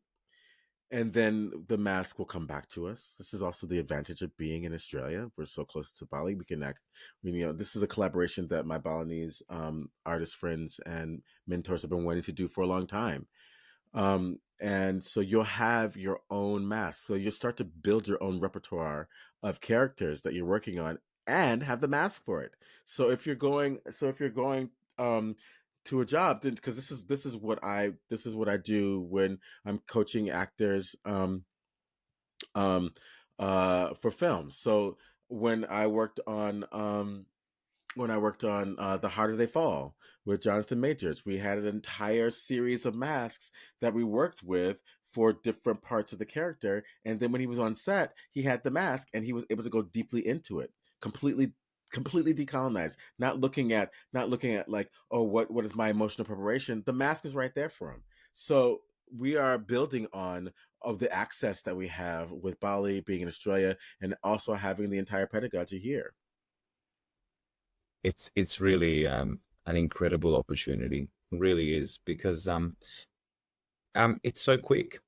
Speaker 2: and then the mask will come back to us. This is also the advantage of being in Australia. We're so close to Bali. We can act. This is a collaboration that my Balinese artist friends and mentors have been wanting to do for a long time. And so you'll have your own mask. So you'll start to build your own repertoire of characters that you're working on, and have the mask for it. So if you're going to a job, because this is what I do when I'm coaching actors um for films. So when I worked on The Harder They Fall with Jonathan Majors, we had an entire series of masks that we worked with for different parts of the character. And then when he was on set, he had the mask and he was able to go deeply into it, completely decolonized, not looking at like, oh, what is my emotional preparation. The mask is right there for him. So we are building on of the access that we have with Bali being in Australia and also having the entire pedagogy here.
Speaker 3: It's really an incredible opportunity. It really is, because it's so quick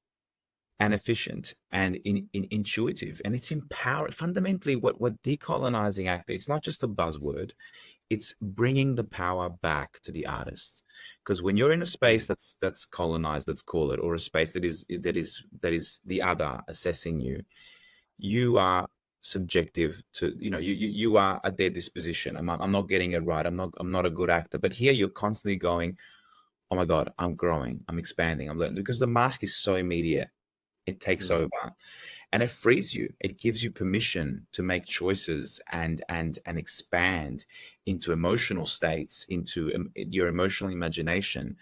Speaker 3: and efficient and intuitive, and it's empowered. Fundamentally, what decolonizing act, it's not just a buzzword, it's bringing the power back to the artists. Because when you're in a space that's colonized, let's call it, or a space that is the other assessing you, you are subjective to, you are at their disposition. I'm not getting it right. I'm not a good actor. But here you're constantly going, oh my God, I'm growing, I'm expanding, I'm learning, because the mask is so immediate. It takes
Speaker 2: Mm-hmm.
Speaker 3: over, and it frees you. It gives you permission to make choices and expand into emotional states, into your emotional imagination,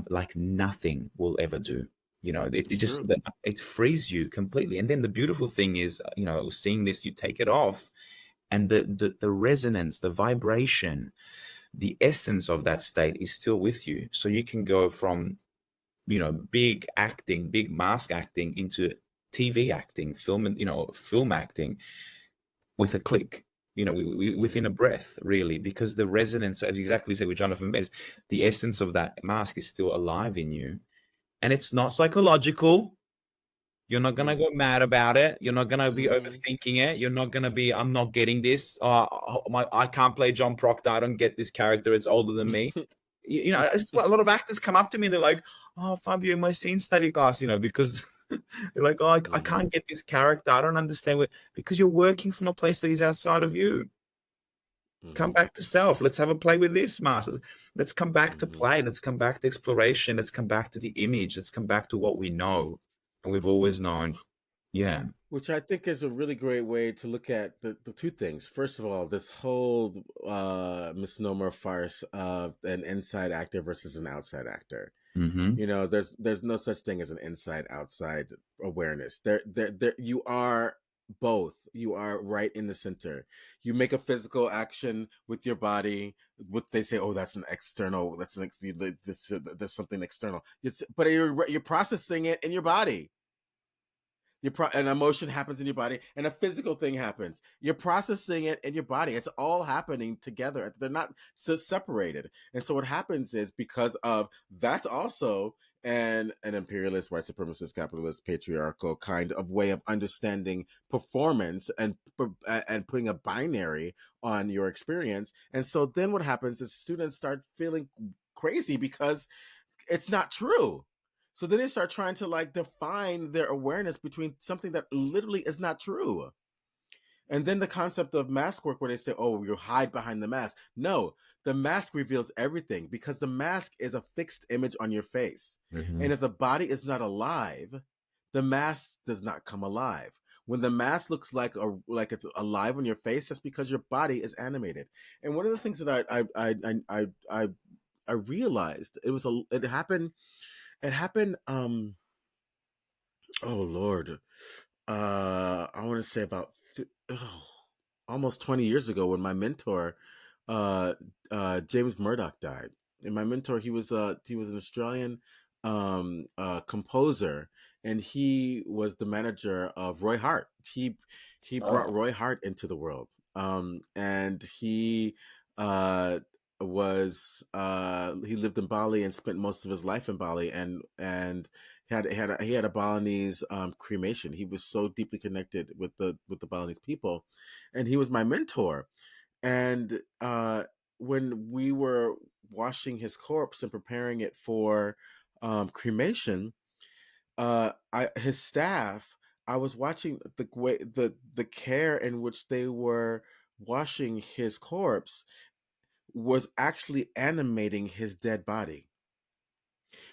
Speaker 3: like nothing will ever do. It
Speaker 2: It's
Speaker 3: just,
Speaker 2: true.
Speaker 3: it frees you completely. And then the beautiful thing is, seeing this, you take it off, and the resonance, the vibration, the essence of that state is still with you. So you can go from, big acting, big mask acting, into TV acting, film, and film acting, with a click, within a breath, really, because the resonance, as you exactly said with Jonathan Bays, the essence of that mask is still alive in you, and it's not psychological. You're not gonna go mad about it. You're not gonna be
Speaker 2: Mm-hmm.
Speaker 3: overthinking it. You're not gonna be, I'm not getting this. I can't play John Proctor. I don't get this character. It's older than me. It's what a lot of actors come up to me. They're like, "Oh, Fabio, my scene study class," because they're like, "Oh, I
Speaker 2: Mm-hmm.
Speaker 3: can't get this character. I don't understand what," because you're working from a place that is outside of you. Come
Speaker 2: Mm-hmm.
Speaker 3: back to self. Let's have a play with this, master. Let's come back to
Speaker 2: Mm-hmm.
Speaker 3: play. Let's come back to exploration. Let's come back to the image. Let's come back to what we know and we've always known. Yeah.
Speaker 2: Which I think is a really great way to look at the two things. First of all, this whole misnomer farce of an inside actor versus an outside actor.
Speaker 3: Mm-hmm.
Speaker 2: There's no such thing as an inside outside awareness. There you are both. You are right in the center. You make a physical action with your body. What they say, oh, that's an external. There's something external. But you're processing it in your body. An emotion happens in your body and a physical thing happens. You're processing it in your body. It's all happening together. They're not separated. And so what happens is, because of that's also an imperialist, white supremacist, capitalist, patriarchal kind of way of understanding performance and putting a binary on your experience. And so then what happens is students start feeling crazy because it's not true. So then they start trying to like define their awareness between something that literally is not true. And then the concept of mask work, where they say, oh, you hide behind the mask. No, the mask reveals everything, because the mask is a fixed image on your face.
Speaker 3: Mm-hmm.
Speaker 2: And if the body is not alive, the mask does not come alive. When the mask looks like it's alive on your face, that's because your body is animated. And one of the things that I realized, it happened oh Lord, I want to say about almost 20 years ago, when my mentor uh James Murdoch died. And my mentor, he was an Australian composer, and he was the manager of Roy Hart. He brought
Speaker 3: Oh.
Speaker 2: Roy Hart into the world. And uh he lived in Bali and spent most of his life in Bali, and he had a Balinese cremation. He was so deeply connected with the Balinese people, and he was my mentor. And when we were washing his corpse and preparing it for cremation, his staff, I was watching the way the care in which they were washing his corpse. was actually animating his dead body,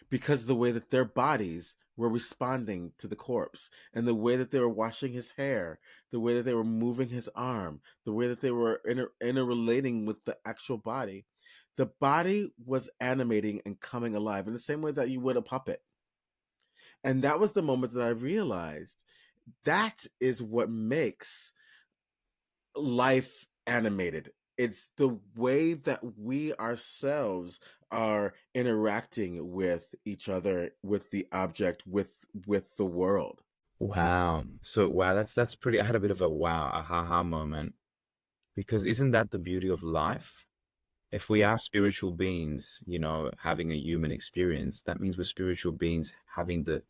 Speaker 2: because the way that their bodies were responding to the corpse, and the way that they were washing his hair, the way that they were moving his arm, the way that they were interrelating with the actual body. The body was animating and coming alive in the same way that you would a puppet. And that was the moment that I realized that is what makes life animated. It's the way that we ourselves are interacting with each other, with the object, with the world.
Speaker 3: Wow. So wow, that's pretty. I had a bit of a wow, a ha moment, because isn't that the beauty of life? If we are spiritual beings, having a human experience, that means we're spiritual beings having the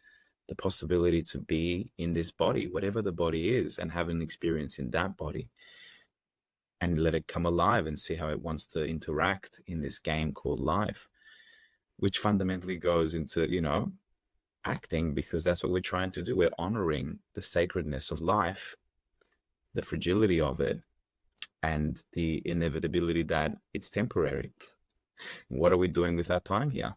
Speaker 3: possibility to be in this body, whatever the body is, and have an experience in that body and let it come alive and see how it wants to interact in this game called life, which fundamentally goes into, acting, because that's what we're trying to do. We're honoring the sacredness of life, the fragility of it, and the inevitability that it's temporary. What are we doing with our time here?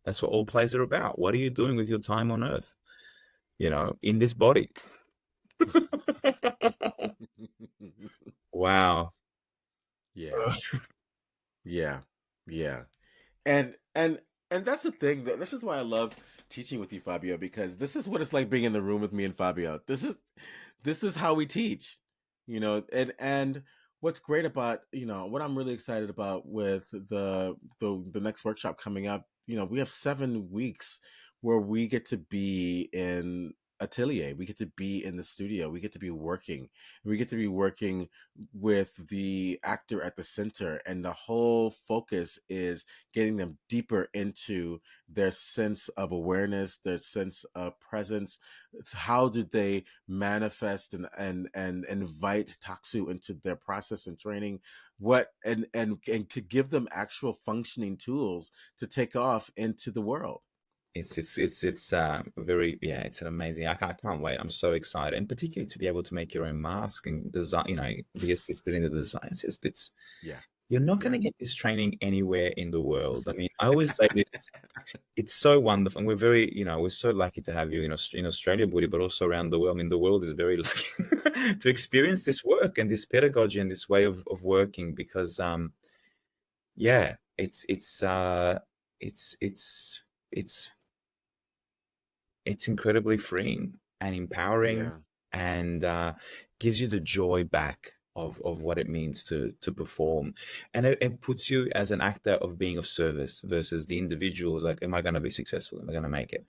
Speaker 3: That's what all plays are about. What are you doing with your time on earth? In this body. Wow.
Speaker 2: Yeah. Yeah. Yeah. And that's the thing, that this is why I love teaching with you, Fabio, because this is what it's like being in the room with me and Fabio. This is how we teach, and what's great about, what I'm really excited about with the next workshop coming up. We have 7 weeks where we get to be in atelier, we get to be in the studio, we get to be working, with the actor at the center, and the whole focus is getting them deeper into their sense of awareness, their sense of presence. How do they manifest and invite Taksu into their process and training? What and could give them actual functioning tools to take off into the world.
Speaker 3: It's very, yeah, it's an amazing. I can't wait. I'm so excited, and particularly to be able to make your own mask and design. Be assisted in the design. It's
Speaker 2: Yeah.
Speaker 3: you're not going to get this training anywhere in the world. I mean, I always say this. It's so wonderful, and we're very, we're so lucky to have you in Australia, Budi, but also around the world. I mean, the world is very lucky to experience this work and this pedagogy and this way of working, because yeah, it's it's incredibly freeing and empowering,
Speaker 2: Yeah.
Speaker 3: and gives you the joy back of what it means to perform, and it puts you as an actor of being of service versus the individuals, like, am I going to be successful, am I going to make it,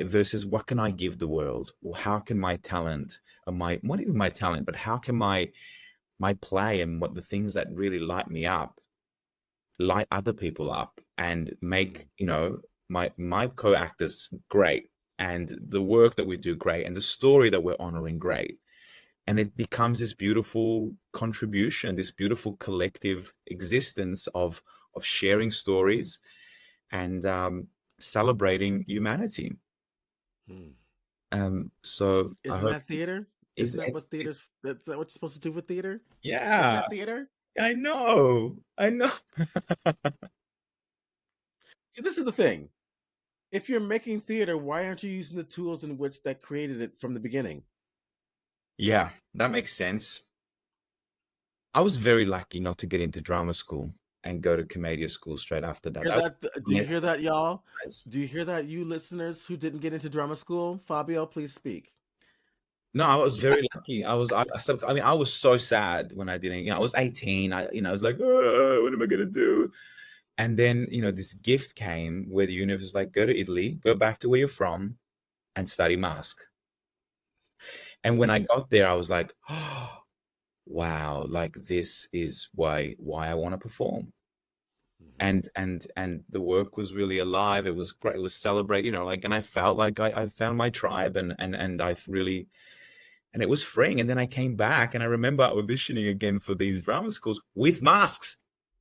Speaker 3: versus what can I give the world, or how can my talent, or my, not even my talent, but how can my play and what the things that really light me up light other people up and make my co-actors great, and the work that we do great, and the story that we're honoring great, and it becomes this beautiful contribution, this beautiful collective existence of sharing stories and celebrating humanity. So I
Speaker 2: Isn't
Speaker 3: hope
Speaker 2: that theater?
Speaker 3: is
Speaker 2: Isn't that what
Speaker 3: it's it,
Speaker 2: theater's? That's that what you're supposed to do with theater? Isn't
Speaker 3: yeah,
Speaker 2: that theater?
Speaker 3: I know.
Speaker 2: See, this is the thing. If you're making theater, why aren't you using the tools in which that created it from the beginning?
Speaker 3: Yeah, that makes sense. I was very lucky not to get into drama school and go to commedia school straight after that.
Speaker 2: Hear
Speaker 3: That was
Speaker 2: that? Do you
Speaker 3: yes,
Speaker 2: hear that, y'all?
Speaker 3: guys.
Speaker 2: Do you hear that, you listeners who didn't get into drama school? Fabio, please speak.
Speaker 3: No, I was very lucky. I mean, I was so sad when I didn't. I was 18. I was like, "Oh, what am I gonna do?" And then, this gift came where the universe was like, "Go to Italy, go back to where you're from, and study mask." And when I got there, I was like, "Oh, wow! Like, this is why I want to perform." And the work was really alive. It was great. It was celebrate, like, and I felt like I found my tribe, and I've really, and it was freeing. And then I came back, and I remember auditioning again for these drama schools with masks.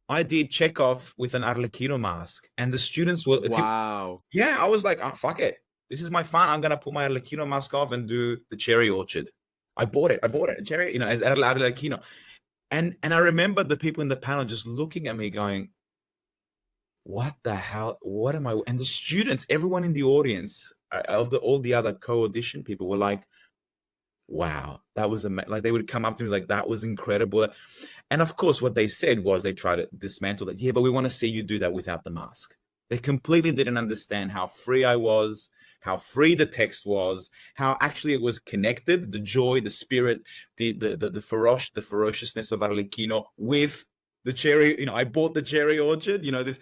Speaker 3: I did Chekhov with an Arlecchino mask, and the students were,
Speaker 2: Wow.
Speaker 3: yeah, I was like, oh, fuck it. This is my fun. I'm gonna put my Arlecchino mask off and do the Cherry Orchard. I bought it. A cherry, as Arlecchino. And I remember the people in the panel just looking at me going, what the hell? What am I? And the students, everyone in the audience, all the other co-audition people were like, wow, that was amazing. Like they would come up to me like, that was incredible. And of course, what they said was they tried to dismantle it. Yeah, but we want to see you do that without the mask. They completely didn't understand how free I was, how free the text was, how actually it was connected, the joy, the spirit, the ferociousness of Arlecchino with the cherry. I bought the cherry orchard. This,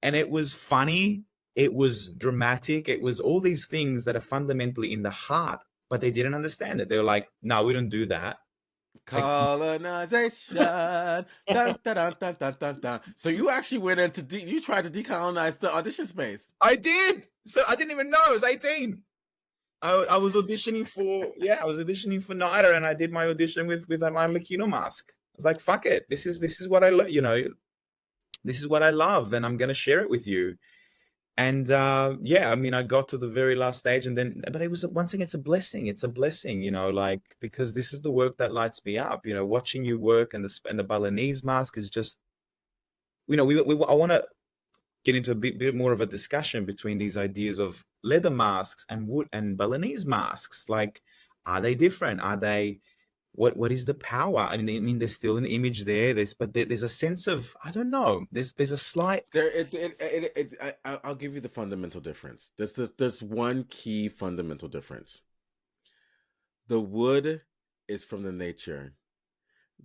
Speaker 3: and it was funny. It was dramatic. It was all these things that are fundamentally in the heart, but they didn't understand it. They were like, "No, we don't do that." Like,
Speaker 2: Colonization. Dun, dun, dun, dun, dun, dun, dun. So you actually went into you tried to decolonize the audition space.
Speaker 3: I did. So I didn't even know I was 18. I was auditioning for NIDA, and I did my audition with an Arlecchino mask. I was like, fuck it. This is what I this is what I love, and I'm gonna share it with you. And yeah, I mean, I got to the very last stage, and then, but it was, once again, it's a blessing. It's a blessing, like, because this is the work that lights me up. Watching you work, and the Balinese mask is just, I want to get into a bit more of a discussion between these ideas of leather masks and wood and Balinese masks. Like, are they different? Are they, what is the power? I mean, there's still an image there. There's a sense of, I don't know. There's a slight.
Speaker 2: I'll give you the fundamental difference. There's one key fundamental difference. The wood is from the nature.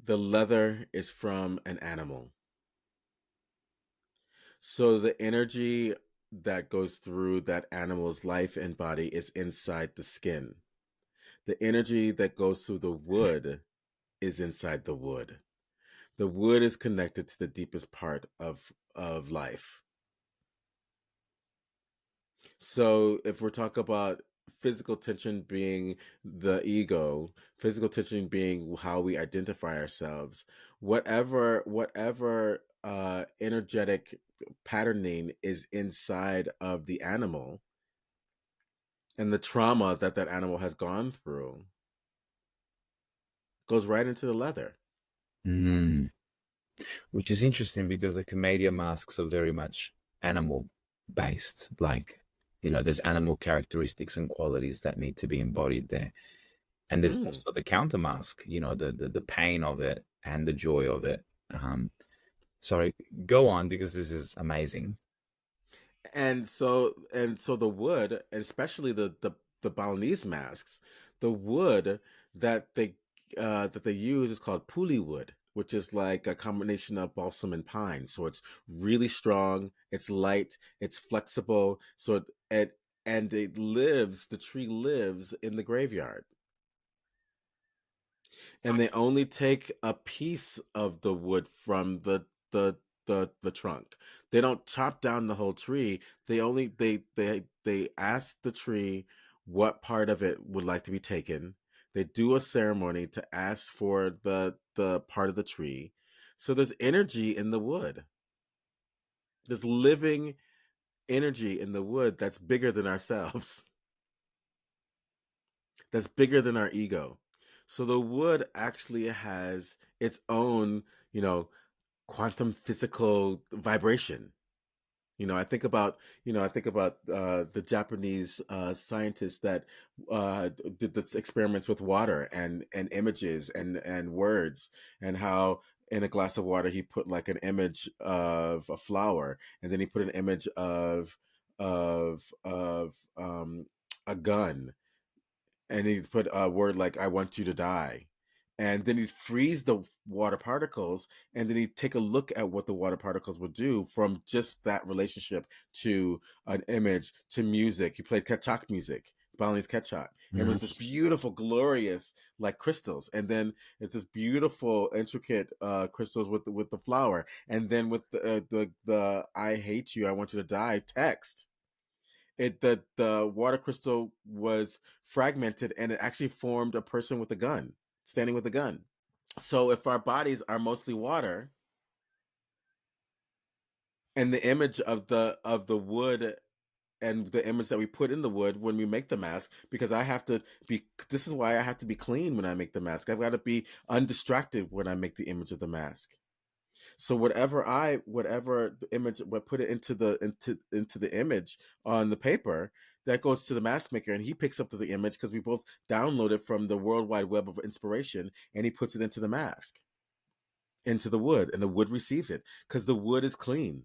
Speaker 2: The leather is from an animal. So the energy that goes through that animal's life and body is inside the skin. The energy that goes through the wood is inside the wood. The wood is connected to the deepest part of life. So if we're talking about physical tension being the ego, physical tension being how we identify ourselves, whatever energetic patterning is inside of the animal and the trauma that animal has gone through goes right into the leather.
Speaker 3: Mm. Which is interesting because the Commedia masks are very much animal based. Like, there's animal characteristics and qualities that need to be embodied there. And there's also the counter mask, the pain of it and the joy of it. Sorry, go on, because this is amazing.
Speaker 2: And so the wood, especially the Balinese masks, the wood that they use is called puli wood, which is like a combination of balsam and pine. So it's really strong, it's light, it's flexible. So the tree lives in the graveyard. And they only take a piece of the wood from the trunk. They don't chop down the whole tree. They ask the tree what part of it would like to be taken. They do a ceremony to ask for the part of the tree. So there's energy in the wood. There's living energy in the wood that's bigger than ourselves. That's bigger than our ego. So the wood actually has its own, quantum physical vibration. The Japanese scientists that did this experiments with water and images and words, and how in a glass of water he put like an image of a flower, and then he put an image of a gun, and he'd put a word like "I want you to die," and then he'd freeze the water particles, and then he'd take a look at what the water particles would do from just that relationship to an image to music. He played Kachak music, Balinese Kachak. It was this beautiful, glorious, like crystals, and then it's this beautiful, intricate crystals with the flower, and then with the "I hate you, I want you to die" text. The water crystal was fragmented, and it actually formed a person with a gun, standing with a gun. So if our bodies are mostly water, and the image of the wood and the image that we put in the wood when we make the mask, because I have to be, this is why I have to be clean when I make the mask. I've got to be undistracted when I make the image of the mask. So whatever the image, what put it into the image on the paper, that goes to the mask maker, and he picks up the image because we both download it from the World Wide Web of inspiration, and he puts it into the mask, into the wood, and the wood receives it because the wood is clean.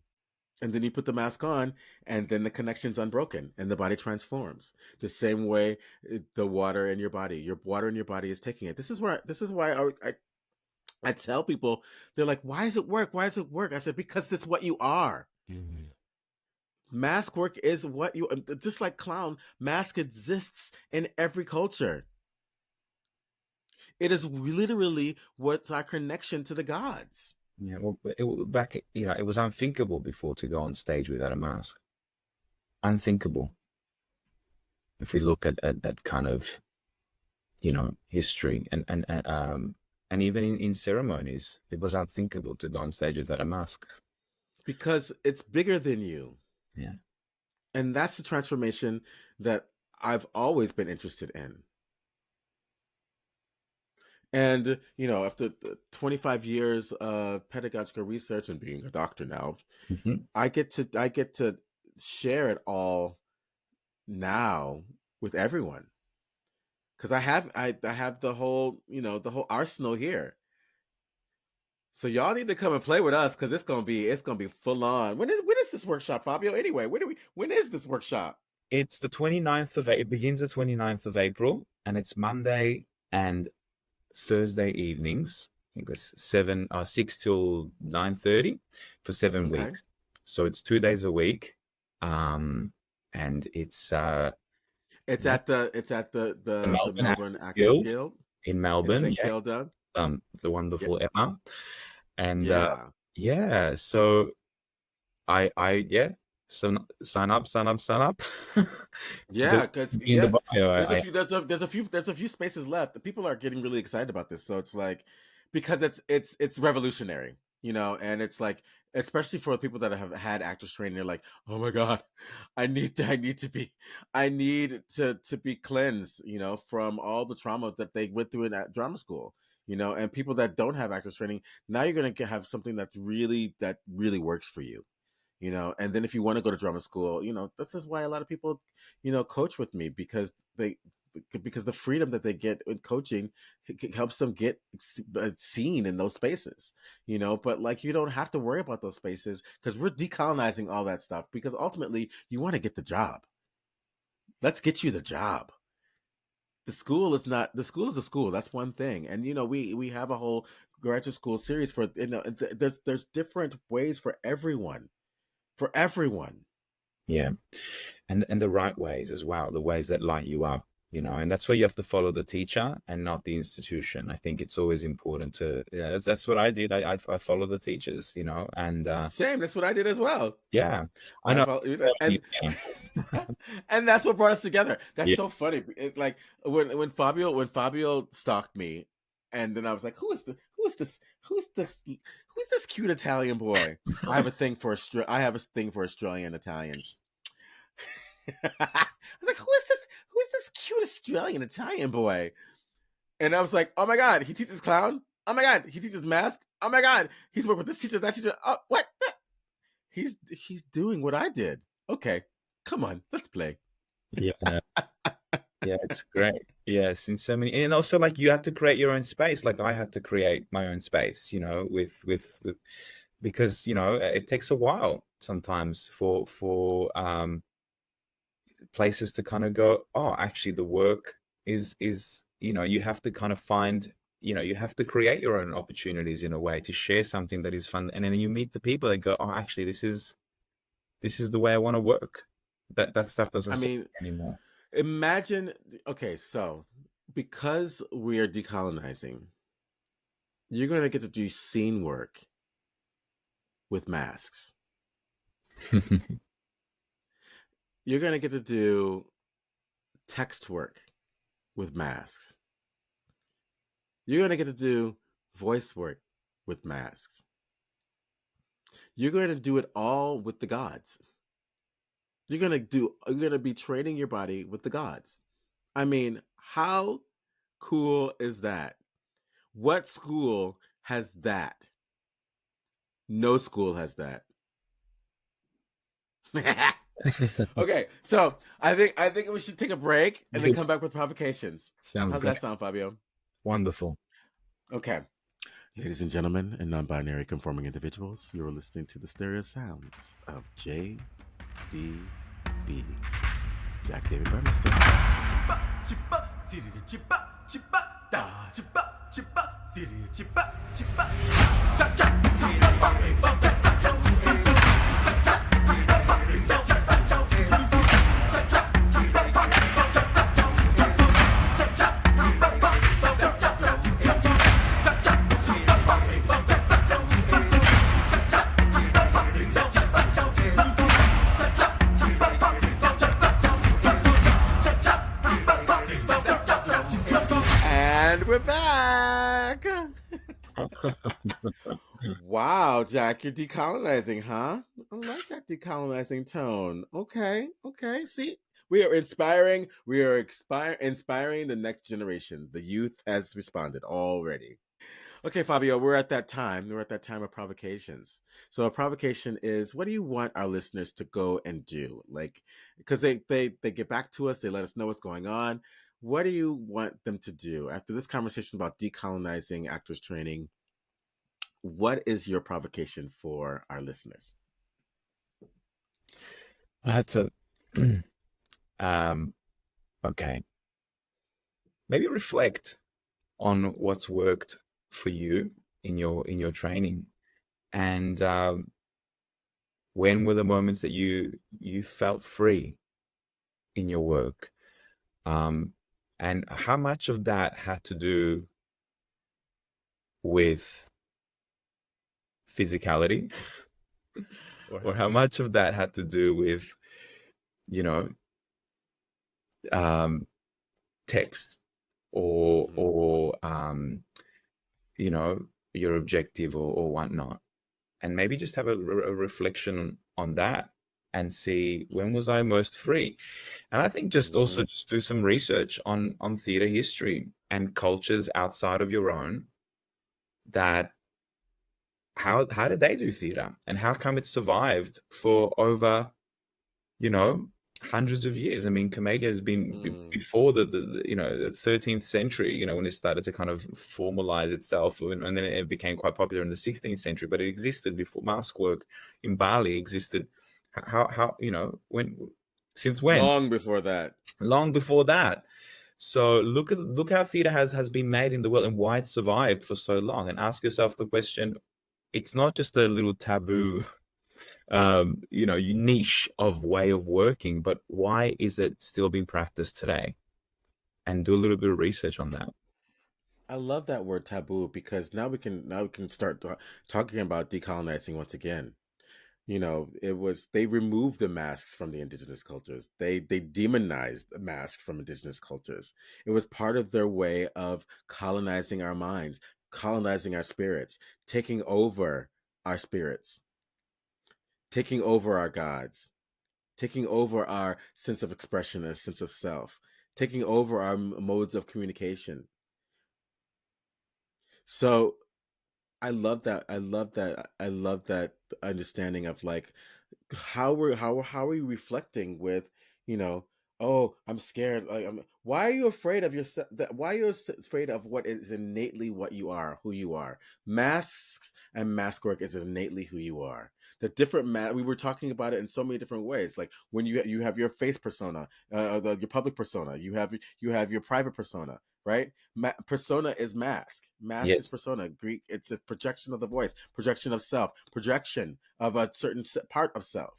Speaker 2: And then you put the mask on, and then the connection's unbroken, and the body transforms the same way. The water in your body, your water in your body is taking it. This is why I tell people, they're like, why does it work? Why does it work? I said, because it's what you are.
Speaker 3: Mhm.
Speaker 2: Mask work is what you, just like clown, mask exists in every culture. It is literally what's our connection to the gods.
Speaker 3: Yeah, well, back, it was unthinkable before to go on stage without a mask. Unthinkable. If we look at that kind of, history and even in ceremonies, it was unthinkable to go on stage without a mask.
Speaker 2: Because it's bigger than you.
Speaker 3: Yeah.
Speaker 2: And that's the transformation that I've always been interested in. And, after 25 years of pedagogical research and being a doctor now,
Speaker 3: Mm-hmm.
Speaker 2: I get to share it all now with everyone. Because I have the whole, the whole arsenal here. So y'all need to come and play with us, because it's gonna be full on. When is this workshop, Fabio? Anyway, when is this workshop?
Speaker 3: It's the 29th of It begins the 29th of April, and it's Monday and Thursday evenings. I think it's 6 till 9:30 for 7
Speaker 2: Okay.
Speaker 3: weeks. So it's 2 days a week. And it's
Speaker 2: It's
Speaker 3: yeah,
Speaker 2: at
Speaker 3: the
Speaker 2: the
Speaker 3: Melbourne
Speaker 2: Melbourne
Speaker 3: Actors
Speaker 2: Actors
Speaker 3: Guild
Speaker 2: Guild
Speaker 3: in
Speaker 2: in
Speaker 3: Melbourne.
Speaker 2: St.
Speaker 3: Yeah,
Speaker 2: Kilda.
Speaker 3: the
Speaker 2: Yeah,
Speaker 3: wonderful Emma. And
Speaker 2: yeah,
Speaker 3: yeah, so yeah. So sign up.
Speaker 2: yeah.
Speaker 3: The
Speaker 2: Because
Speaker 3: in the
Speaker 2: yeah,
Speaker 3: bio.
Speaker 2: there's a few spaces left. The people are getting really excited about this. So it's like, because it's revolutionary, and it's like, especially for people that have had actors training, they're like, oh my god, I need to be cleansed, from all the trauma that they went through in that drama school. And people that don't have actors training, now you're gonna have something that really works for you. And then if you want to go to drama school, this is why a lot of people, coach with me, because the freedom that they get in coaching helps them get seen in those spaces. But like, you don't have to worry about those spaces, because we're decolonizing all that stuff, because ultimately you want to get the job. Let's get you the job. The school is a school. That's one thing. And we have a whole graduate school series for, there's different ways for everyone. For everyone.
Speaker 3: Yeah, and the right ways as well, the ways that light you up, and that's where you have to follow the teacher and not the institution. I think it's always important to, yeah, that's what I did. I follow the teachers, and
Speaker 2: Same. That's what I did as well.
Speaker 3: yeah, I
Speaker 2: I
Speaker 3: know.
Speaker 2: felt,
Speaker 3: Yeah,
Speaker 2: and and that's what brought us together. That's
Speaker 3: yeah,
Speaker 2: so funny. Like, when Fabio stalked me, and then I was like, who's this cute Italian boy? I have a thing for Australian Italians. I was like, who is this cute Australian Italian boy? And I was like, oh my god, he teaches clown. Oh my god, he teaches mask. Oh my god, he's working with this teacher, that teacher. Oh, what? He's doing what I did. Okay, come on, let's play.
Speaker 3: yeah. Yeah, it's great. Yes, in so many, and also like you have to create your own space. Like I had to create my own space, with because it takes a while sometimes for places to kind of go, oh, actually the work is you have to kind of find, you have to create your own opportunities in a way to share something that is fun, and then you meet the people that go, oh, actually this is the way I want to work. That stuff doesn't
Speaker 2: I
Speaker 3: stop
Speaker 2: mean,
Speaker 3: anymore.
Speaker 2: imagine. Okay, so because we are decolonizing, you're going to get to do scene work with masks. You're going to get to do text work with masks. You're going to get to do voice work with masks. You're going to do it all with the gods. You're gonna be training your body with the gods. I mean, how cool is that? What school has that? No school has that. Okay, so I think we should take a break and then come
Speaker 3: Yes.
Speaker 2: back with provocations.
Speaker 3: Sounds
Speaker 2: How's
Speaker 3: great.
Speaker 2: that sound, Fabio?
Speaker 3: Wonderful.
Speaker 2: Okay. Ladies and gentlemen and non-binary conforming individuals, you are listening to the stereo sounds of JDB, Jack David Burmeister. And we're back. Wow, Jack, you're decolonizing, huh? I like that decolonizing tone. Okay, okay. See, we are inspiring. We are inspiring the next generation. The youth has responded already. Okay, Fabio, we're at that time. We're at that time of provocations. So a provocation is, what do you want our listeners to go and do? Like, because they get back to us, they let us know what's going on. What do you want them to do after this conversation about decolonizing actors training? What is your provocation for our listeners?
Speaker 3: That's a okay. Maybe reflect on what's worked for you in your training, and when were the moments that you felt free in your work, and how much of that had to do with physicality, or how much of that had to do with, you know, text, or you know, your objective, or whatnot, and maybe just have a reflection on that and see, when was I most free. And I think just also just do some research on theater history and cultures outside of your own, that how did they do theater, and how come it survived for over, you know, hundreds of years. I mean, commedia has been before the the 13th century, you know, when it started to kind of formalize itself, and then it became quite popular in the 16th century, but it existed before. Mask work in Bali existed. How you know, since when?
Speaker 2: Long before that.
Speaker 3: Long before that. So look how theater has been made in the world, and why it survived for so long, and ask yourself the question. It's not just a little taboo you know, niche of way of working, but why is it still being practiced today? And do a little bit of research on that.
Speaker 2: I love that word taboo, because now we can start talking about decolonizing once again. You know, they removed the masks from the indigenous cultures. They demonized the mask from indigenous cultures. It was part of their way of colonizing our minds, colonizing our spirits, taking over our spirits, taking over our gods, taking over our sense of expression and sense of self, taking over our modes of communication. So I love that. I love that. I love that understanding of like how are we reflecting with, you know, oh, I'm scared. Like, why are you afraid of yourself? Why are you afraid of what is innately what you are, who you are? Masks and mask work is innately who you are. The different we were talking about it in so many different ways. Like when you have your face persona, your public persona, you have your private persona, right? Persona is mask. Mask is
Speaker 3: Yes.
Speaker 2: persona. Greek, it's a projection of the voice, projection of self, projection of a certain part of self.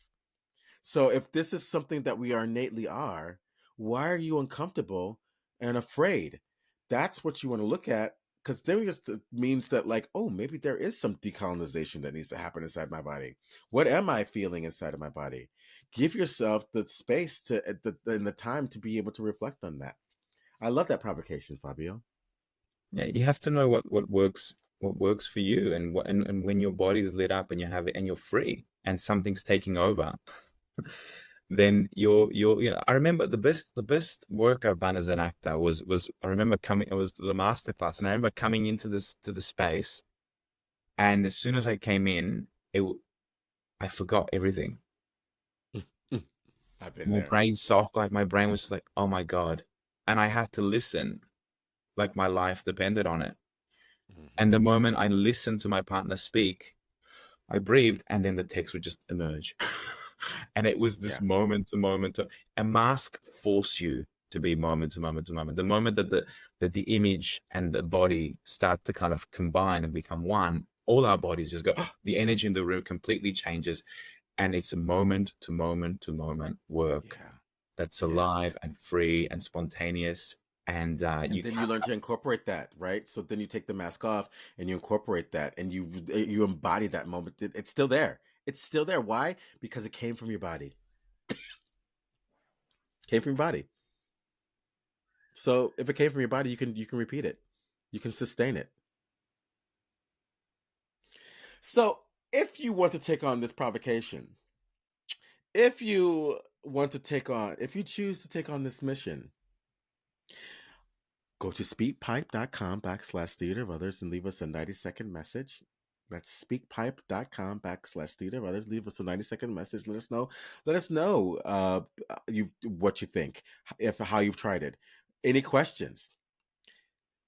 Speaker 2: So if this is something that we are innately are, why are you uncomfortable and afraid? That's what you want to look at, because then it just means that, like, oh, maybe there is some decolonization that needs to happen inside my body. What am I feeling inside of my body? Give yourself the space and the time to be able to reflect on that. I love that provocation, Fabio.
Speaker 3: Yeah, you have to know what works for you, and when your body's lit up and you have it and you're free and something's taking over, then I remember the best work I've done as an actor was I remember it was the masterclass, and I remember coming into the space, and as soon as I came in, I forgot everything.
Speaker 2: I've been
Speaker 3: My
Speaker 2: there.
Speaker 3: brain soft, like my brain was just like, oh my God. And I had to listen like my life depended on it. And the moment I listened to my partner speak, I breathed, and then the text would just emerge. And it was this moment to moment. A mask force you to be moment to moment to moment. The moment that the image and the body start to kind of combine and become one, all our bodies just go, the energy in the room completely changes. And it's a moment to moment to moment work that's alive and free and spontaneous. And
Speaker 2: then you learn to incorporate that, right? So then you take the mask off and you incorporate that, and you embody that moment. It's still there. It's still there. Why? Because it came from your body. Came from your body. So if it came from your body, you can repeat it. You can sustain it. So if you want to take on this provocation, if you choose to take on this mission, go to speakpipe.com/theater of others and leave us a 90-second message. That's speakpipe.com/theater of others. Leave us a 90-second message. Let us know what you think, how you've tried it. Any questions?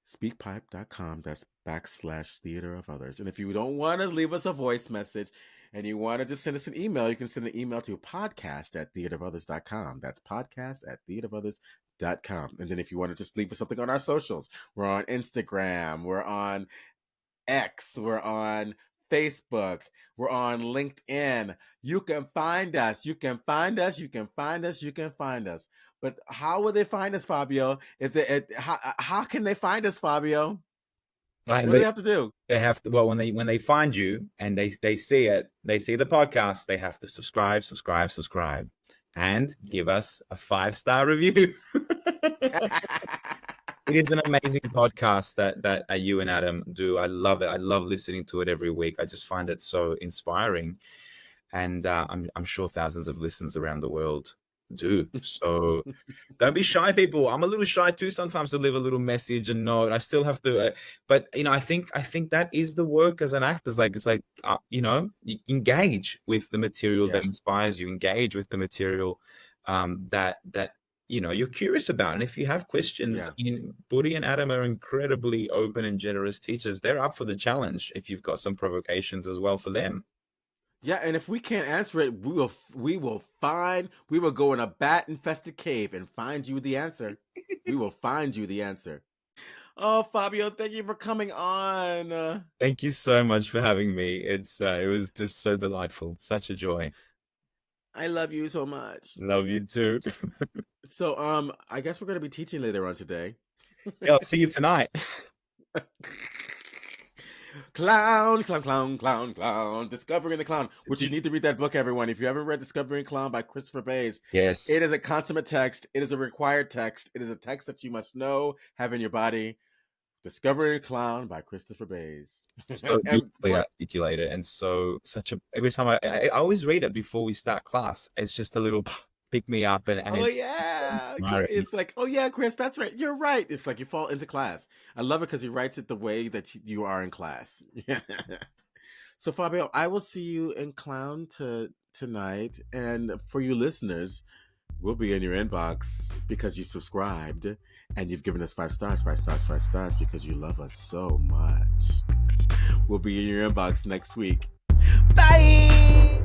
Speaker 2: Speakpipe.com. That's /theater of others. And if you don't want to leave us a voice message and you want to just send us an email, you can send an email to podcast@theaterofothers.com. That's podcast@theaterofothers.com. And then if you want to just leave us something on our socials, we're on Instagram, we're on X, we're on Facebook, we're on LinkedIn. You can find us. You can find us. You can find us. You can find us. But how will they find us, Fabio? How can they find us, Fabio? What do they have to do?
Speaker 3: They have to. Well, when they find you and they see it, they see the podcast, they have to subscribe, and give us a 5-star review. It is an amazing podcast that you and Adam do. I love it. I love listening to it every week. I just find it so inspiring, and I'm sure thousands of listeners around the world do. So don't be shy, people. I'm a little shy too sometimes to leave a little message and note. I still have to, but I think that is the work as an actor. It's like you engage with the material that inspires you. Engage with the material that you're curious about. And if you have questions, Budi and Adam are incredibly open and generous teachers. They're up for the challenge if you've got some provocations as well for them.
Speaker 2: Yeah, and if we can't answer it, we will go in a bat-infested cave and find you the answer. We will find you the answer. Oh, Fabio, thank you for coming on.
Speaker 3: Thank you so much for having me. It was just so delightful. Such a joy.
Speaker 2: I love you so much.
Speaker 3: Love you too.
Speaker 2: So, I guess we're going to be teaching later on today.
Speaker 3: Yeah, I'll see you tonight.
Speaker 2: Clown, Discovering the Clown, which you need to read that book, everyone. If you haven't read Discovering Clown by Christopher Bays,
Speaker 3: yes,
Speaker 2: it is a consummate text. It is a required text. It is a text that you must know, have in your body. Discovering Clown by Christopher Bays.
Speaker 3: So beautifully articulated, and every time I always read it before we start class. It's just a little pick me up and
Speaker 2: it's like, oh yeah, Chris, that's right, you're right. It's like you fall into class. I love it because he writes it the way that you are in class. So Fabio, I will see you in Clown tonight, and for you listeners, we'll be in your inbox because you subscribed and you've given us 5 stars because you love us so much. We'll be in your inbox next week. Bye.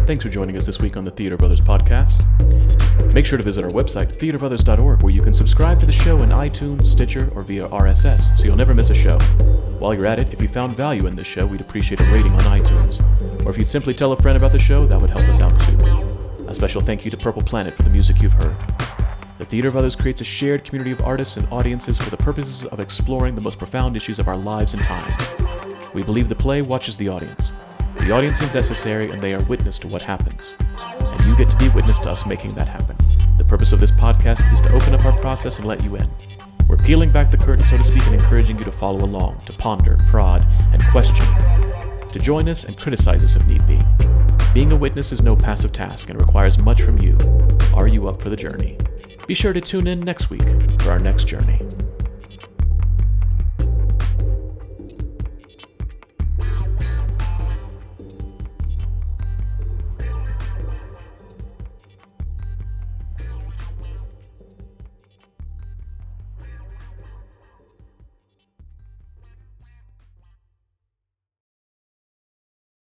Speaker 1: Thanks for joining us this week on the Theater of Others podcast. Make sure to visit our website, theaterofothers.org, where you can subscribe to the show in iTunes, Stitcher, or via RSS, so you'll never miss a show. While you're at it, if you found value in this show, we'd appreciate a rating on iTunes. Or if you'd simply tell a friend about the show, that would help us out too. A special thank you to Purple Planet for the music you've heard. The Theater of Others creates a shared community of artists and audiences for the purposes of exploring the most profound issues of our lives and times. We believe the play watches the audience. The audience is necessary, and they are witness to what happens. And you get to be witness to us making that happen. The purpose of this podcast is to open up our process and let you in. We're peeling back the curtain, so to speak, and encouraging you to follow along, to ponder, prod, and question to join us and criticize us if need be. Being a witness is no passive task and requires much from you. Are you up for the journey? Be sure to tune in next week for our next journey.